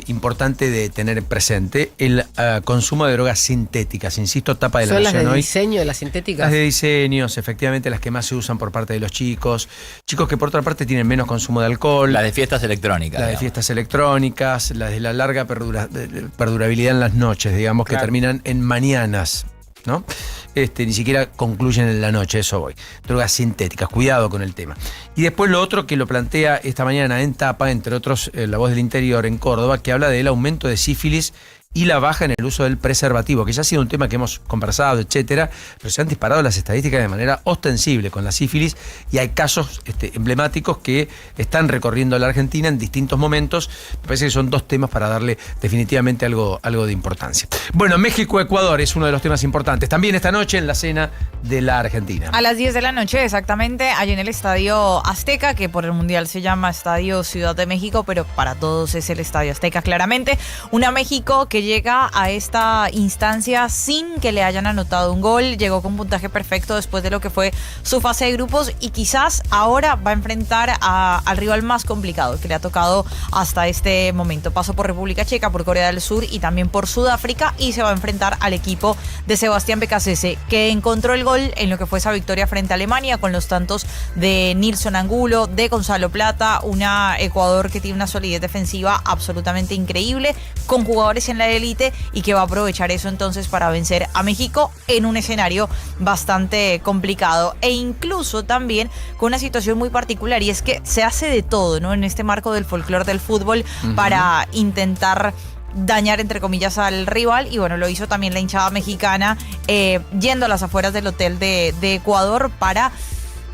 Speaker 3: importante de tener presente, el consumo de drogas sintéticas. Insisto, tapa de la
Speaker 5: ¿Son las
Speaker 3: Nación
Speaker 5: de
Speaker 3: hoy.
Speaker 5: diseño de las sintéticas?
Speaker 3: Las de diseños, efectivamente, las que más se usan por parte de los chicos. Chicos que por otra parte tienen menos consumo de alcohol.
Speaker 8: Las de fiestas electrónicas.
Speaker 3: Las de fiestas electrónicas, las de la larga perdurabilidad en las noches, digamos, que terminan en mañanas, ¿no? Ni siquiera concluyen en la noche, eso voy. Drogas sintéticas, cuidado con el tema. Y después lo otro que lo plantea esta mañana en Tapa, entre otros, La Voz del Interior en Córdoba, que habla del aumento de sífilis y la baja en el uso del preservativo, que ya ha sido un tema que hemos conversado, etcétera, pero se han disparado las estadísticas de manera ostensible con la sífilis y hay casos emblemáticos que están recorriendo la Argentina en distintos momentos. Me parece que son dos temas para darle definitivamente algo de importancia. Bueno, México-Ecuador es uno de los temas importantes. También esta noche en la cena de la Argentina.
Speaker 1: A las 10 de la noche, exactamente, allí en el Estadio Azteca, que por el Mundial se llama Estadio Ciudad de México, pero para todos es el Estadio Azteca, claramente. Una México que llega a esta instancia sin que le hayan anotado un gol, llegó con puntaje perfecto después de lo que fue su fase de grupos y quizás ahora va a enfrentar al rival más complicado que le ha tocado hasta este momento. Pasó por República Checa, por Corea del Sur y también por Sudáfrica y se va a enfrentar al equipo de Sebastián Becasese, que encontró el gol en lo que fue esa victoria frente a Alemania con los tantos de Nilson Angulo, de Gonzalo Plata, una Ecuador que tiene una solidez defensiva absolutamente increíble, con jugadores en la élite y que va a aprovechar eso entonces para vencer a México en un escenario bastante complicado e incluso también con una situación muy particular y es que se hace de todo, ¿no? En este marco del folclore del fútbol para intentar dañar entre comillas al rival y bueno, lo hizo también la hinchada mexicana yendo a las afueras del hotel de Ecuador para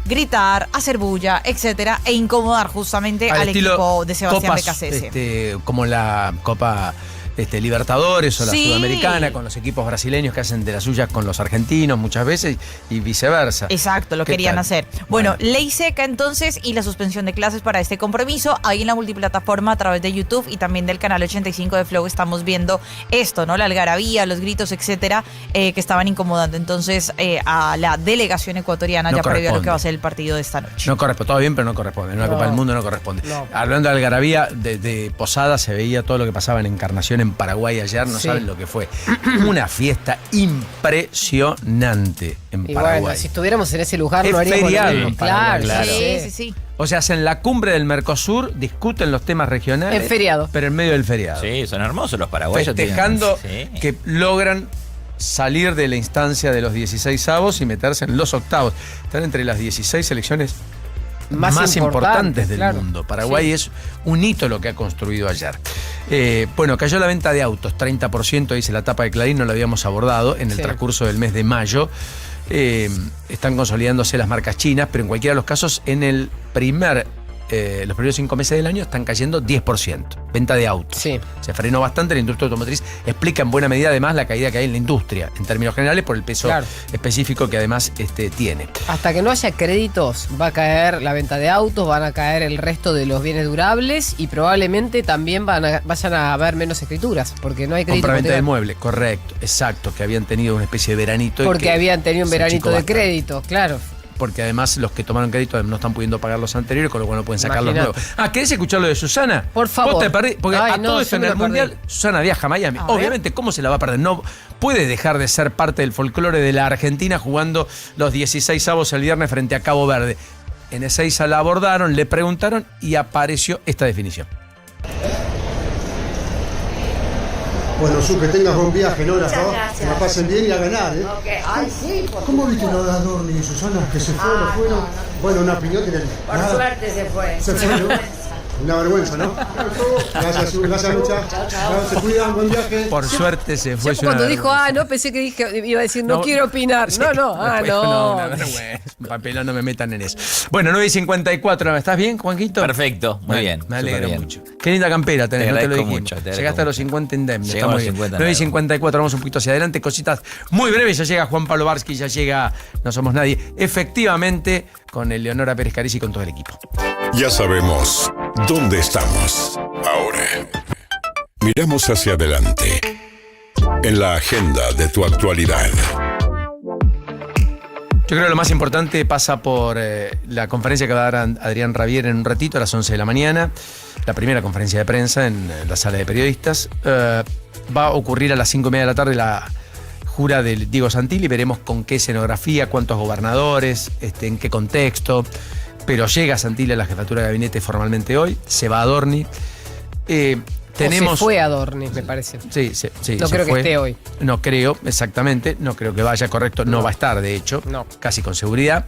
Speaker 1: gritar, hacer bulla, etcétera, e incomodar justamente al equipo de Sebastián Becasese.
Speaker 3: Como la Copa Libertadores o la
Speaker 1: Sí.
Speaker 3: Sudamericana, con los equipos brasileños que hacen de las suyas con los argentinos muchas veces y viceversa.
Speaker 1: Exacto, lo
Speaker 3: ¿Qué
Speaker 1: querían
Speaker 3: tal?
Speaker 1: hacer. Bueno, ley seca entonces y la suspensión de clases para este compromiso. Ahí en la multiplataforma a través de YouTube y también del canal 85 de Flow estamos viendo esto, ¿no? La algarabía, los gritos, etcétera, que estaban incomodando entonces a la delegación ecuatoriana ya previo a lo que va a ser el partido de esta noche.
Speaker 3: No corresponde, todo bien, pero no corresponde. En una Copa del Mundo no corresponde. Hablando de algarabía, de Posada se veía todo lo que pasaba en Encarnación en Paraguay ayer, no saben lo que fue. Una fiesta impresionante en
Speaker 5: Y
Speaker 3: Paraguay.
Speaker 5: bueno, si estuviéramos en ese lugar
Speaker 3: Es
Speaker 5: no haríamos
Speaker 3: feriado
Speaker 5: lo mismo.
Speaker 3: en Paraguay,
Speaker 5: Claro.
Speaker 1: Sí.
Speaker 3: O sea, hacen la cumbre del Mercosur, discuten los temas regionales.
Speaker 5: En feriado.
Speaker 3: Pero en medio del feriado.
Speaker 8: Sí, son hermosos los paraguayos.
Speaker 3: Festejando
Speaker 8: tienen- sí.
Speaker 3: que logran salir de la instancia de los 16avos y meterse en los octavos. Están entre las 16 selecciones más importantes del mundo. Paraguay es un hito lo que ha construido ayer. Bueno, cayó la venta de autos, 30%, dice la tapa de Clarín, no lo habíamos abordado en el transcurso del mes de mayo. Están consolidándose las marcas chinas, pero en cualquiera de los casos, en el los primeros 5 meses del año están cayendo 10%. Venta de autos. Se frenó bastante la industria automotriz. Explica en buena medida además la caída que hay en la industria, en términos generales, por el peso específico que además tiene.
Speaker 5: Hasta que no haya créditos va a caer la venta de autos, van a caer el resto de los bienes durables y probablemente también vayan a haber menos escrituras, porque no hay crédito.
Speaker 3: Compraventa de muebles, correcto, exacto, que habían tenido una especie de veranito.
Speaker 5: Porque habían tenido un veranito de crédito, claro.
Speaker 3: Porque además los que tomaron crédito no están pudiendo pagar los anteriores, con lo cual no pueden sacar los nuevos. ¿Querés escuchar lo de Susana?
Speaker 5: Por favor.
Speaker 3: ¿Vos te perdés? Porque todo esto en el Mundial,
Speaker 5: perdí.
Speaker 3: Susana viaja a Miami. Obviamente, ¿cómo se la va a perder? No puede dejar de ser parte del folclore de la Argentina jugando los 16avos el viernes frente a Cabo Verde. En Ezeiza la abordaron, le preguntaron y apareció esta definición.
Speaker 6: Bueno, Su, que tengas buen viaje, ¿no?
Speaker 10: Muchas gracias.
Speaker 6: Que la pasen bien y a ganar, ¿eh?
Speaker 10: Ok. Ay, sí, por
Speaker 6: ¿Cómo viste lo de Adorni y Susana? ¿Que se fue, no fueron? Bueno, una opinión tienen.
Speaker 10: Por suerte se fue.
Speaker 6: Se fue, ¿no? Una vergüenza, ¿no? Gracias, Su, gracias, muchas. Se cuidan, buen viaje.
Speaker 3: Por suerte se fue.
Speaker 5: Yo cuando dijo, no, pensé que iba a decir, no quiero opinar.
Speaker 3: Sí,
Speaker 5: No,
Speaker 3: una vergüenza. Papelón, no me metan en eso. Bueno, 9:54, ¿estás bien, Juanquito?
Speaker 8: Perfecto, muy bien.
Speaker 3: Me alegro
Speaker 8: súper bien.
Speaker 3: mucho. Qué linda campera tenés,
Speaker 8: Te
Speaker 3: no te lo
Speaker 8: agradezco
Speaker 3: dijimos.
Speaker 8: mucho, te agradezco
Speaker 3: Llegaste a los
Speaker 8: mucho.
Speaker 3: 50 indemne, está
Speaker 8: Llegamos
Speaker 3: muy
Speaker 8: a los
Speaker 3: bien.
Speaker 8: 50
Speaker 3: 9:54, vamos un poquito hacia adelante, cositas muy breves. Ya llega Juan Pablo Barsky, ya llega No Somos Nadie. Efectivamente, con Eleonora Pérez Carici y con todo el equipo.
Speaker 2: Ya sabemos dónde estamos. Ahora, miramos hacia adelante. En la agenda de tu actualidad.
Speaker 3: Yo creo que lo más importante pasa por la conferencia que va a dar Adrián Rabier en un ratito, a las 11 de la mañana. La primera conferencia de prensa en la sala de periodistas. Va a ocurrir a las 5:30 de la tarde la jura de Diego Santilli. Veremos con qué escenografía, cuántos gobernadores, en qué contexto. Pero llega Santilli a la jefatura de gabinete formalmente hoy. Se va a Adorni.
Speaker 5: Se fue a Adorni, me parece.
Speaker 3: Sí.
Speaker 5: No creo que esté hoy.
Speaker 3: No creo, exactamente. No creo que vaya, correcto. No va a estar, de hecho.
Speaker 5: No.
Speaker 3: Casi con seguridad.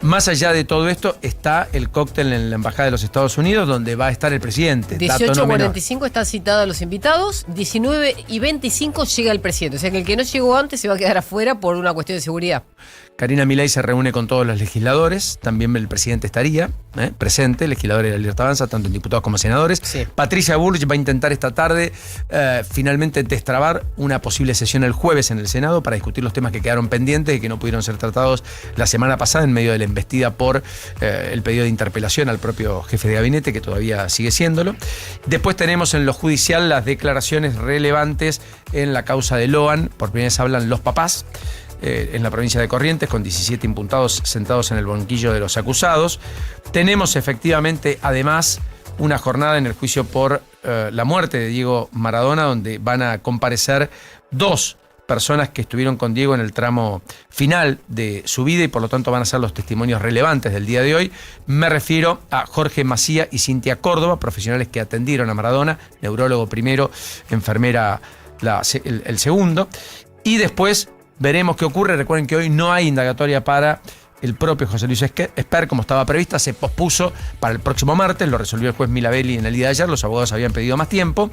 Speaker 3: Más allá de todo esto, está el cóctel en la Embajada de los Estados Unidos, donde va a estar el presidente.
Speaker 5: 18:45 están citados los invitados, 19:25 llega el presidente. O sea que el que no llegó antes se va a quedar afuera por una cuestión de seguridad.
Speaker 3: Karina Milei se reúne con todos los legisladores, también el presidente estaría presente, legisladores de la Libertad Avanza, tanto en diputados como senadores.
Speaker 5: Sí.
Speaker 3: Patricia Bullrich va a intentar esta tarde finalmente destrabar una posible sesión el jueves en el Senado para discutir los temas que quedaron pendientes y que no pudieron ser tratados la semana pasada en medio de la embestida por el pedido de interpelación al propio jefe de gabinete, que todavía sigue siéndolo. Después tenemos en lo judicial las declaraciones relevantes en la causa de Loan. Por primera vez hablan los papás. En la provincia de Corrientes, con 17 imputados sentados en el banquillo de los acusados. Tenemos efectivamente, además, una jornada en el juicio por la muerte de Diego Maradona, donde van a comparecer 2 personas que estuvieron con Diego en el tramo final de su vida y por lo tanto van a ser los testimonios relevantes del día de hoy. Me refiero a Jorge Macía y Cintia Córdoba, profesionales que atendieron a Maradona, neurólogo primero, enfermera el segundo. Y después veremos qué ocurre. Recuerden que hoy no hay indagatoria para el propio José Luis Esper, como estaba prevista. Se pospuso para el próximo martes, lo resolvió el juez Milabelli en el día de ayer. Los abogados habían pedido más tiempo.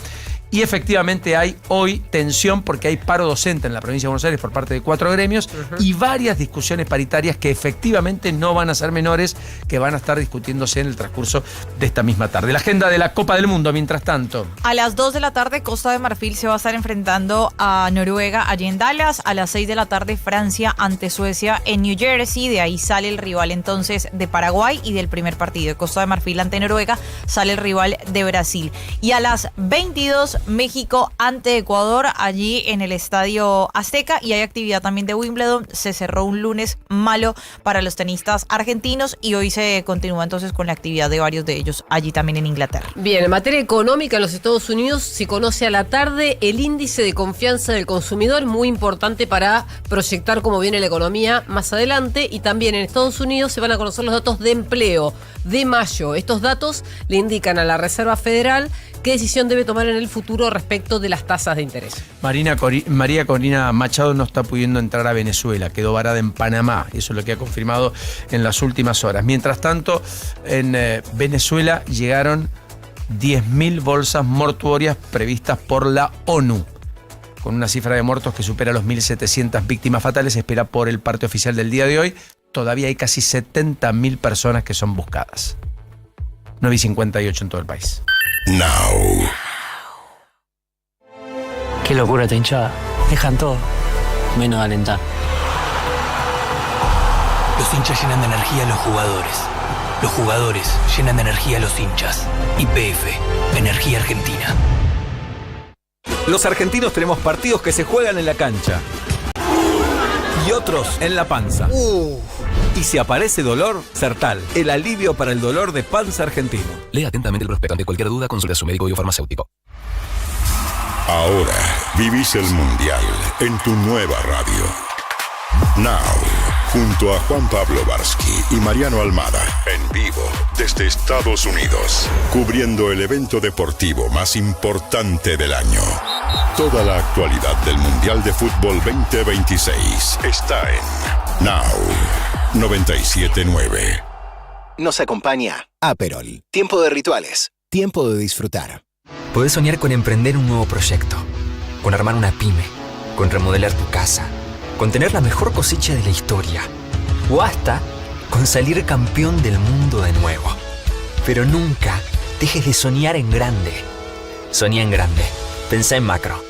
Speaker 3: Y efectivamente hay hoy tensión porque hay paro docente en la provincia de Buenos Aires por parte de 4 gremios y varias discusiones paritarias que efectivamente no van a ser menores, que van a estar discutiéndose en el transcurso de esta misma tarde. La agenda de la Copa del Mundo, mientras tanto.
Speaker 1: A las 2 de la tarde, Costa de Marfil se va a estar enfrentando a Noruega allí en Dallas. A las 6 de la tarde, Francia ante Suecia en New Jersey. De ahí sale el rival entonces de Paraguay, y del primer partido de Costa de Marfil ante Noruega sale el rival de Brasil. Y a las 22, México ante Ecuador allí en el Estadio Azteca, y hay actividad también de Wimbledon. Se cerró un lunes malo para los tenistas argentinos y hoy se continúa entonces con la actividad de varios de ellos allí también en Inglaterra.
Speaker 5: Bien, en materia económica en los Estados Unidos se conoce a la tarde el índice de confianza del consumidor, muy importante para proyectar cómo viene la economía más adelante, y también en Estados Unidos se van a conocer los datos de empleo de mayo. Estos datos le indican a la Reserva Federal qué decisión debe tomar en el futuro respecto de las tasas de interés.
Speaker 3: María Corina Machado no está pudiendo entrar a Venezuela, quedó varada en Panamá, eso es lo que ha confirmado en las últimas horas. Mientras tanto, en Venezuela llegaron 10.000 bolsas mortuorias previstas por la ONU, con una cifra de muertos que supera los 1.700 víctimas fatales. Se espera por el parte oficial del día de hoy. Todavía hay casi 70.000 personas que son buscadas. 9:58 en todo el país.
Speaker 2: Now.
Speaker 7: Qué locura esta hinchada. Dejan todo, menos alentar.
Speaker 13: Los hinchas llenan de energía a los jugadores. Los jugadores llenan de energía a los hinchas. YPF, Energía Argentina.
Speaker 18: Los argentinos tenemos partidos que se juegan en la cancha y otros en la panza. Y si aparece dolor, Sertal, el alivio para el dolor de panza argentino.
Speaker 9: Lea atentamente el prospecto. Ante cualquier duda, consulte a su médico y o farmacéutico.
Speaker 2: Ahora vivís el Mundial en tu nueva radio. Now, junto a Juan Pablo Barsky y Mariano Almada, en vivo desde Estados Unidos, cubriendo el evento deportivo más importante del año. Toda la actualidad del Mundial de Fútbol 2026 está en Now 97.9.
Speaker 14: Nos acompaña Aperol. Tiempo de rituales. Tiempo de disfrutar.
Speaker 17: Podés soñar con emprender un nuevo proyecto, con armar una pyme, con remodelar tu casa, con tener la mejor cosecha de la historia, o hasta con salir campeón del mundo de nuevo. Pero nunca dejes de soñar en grande. Soñá en grande. Pensá en macro.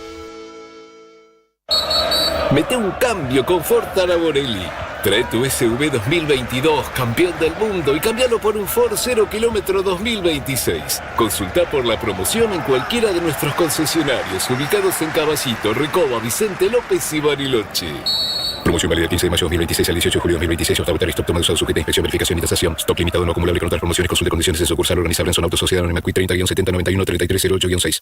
Speaker 23: Mete un cambio con Ford Taraborelli. Trae tu SUV 2022, campeón del mundo, y cambialo por un Ford 0 km 2026. Consulta por la promoción en cualquiera de nuestros concesionarios ubicados en Caballito, Recoba, Vicente López y Bariloche.
Speaker 9: Promoción válida del 15 de mayo de 2026 al 18 de julio de 2026. Hasta agotar stock tomado usado sujeta a inspección, verificación y tasación. Stock limitado no acumulable con otras promociones. Consulte condiciones en sucursal organizable en Zona Auto Sociedad Anónima Q 30-7091-3308-6.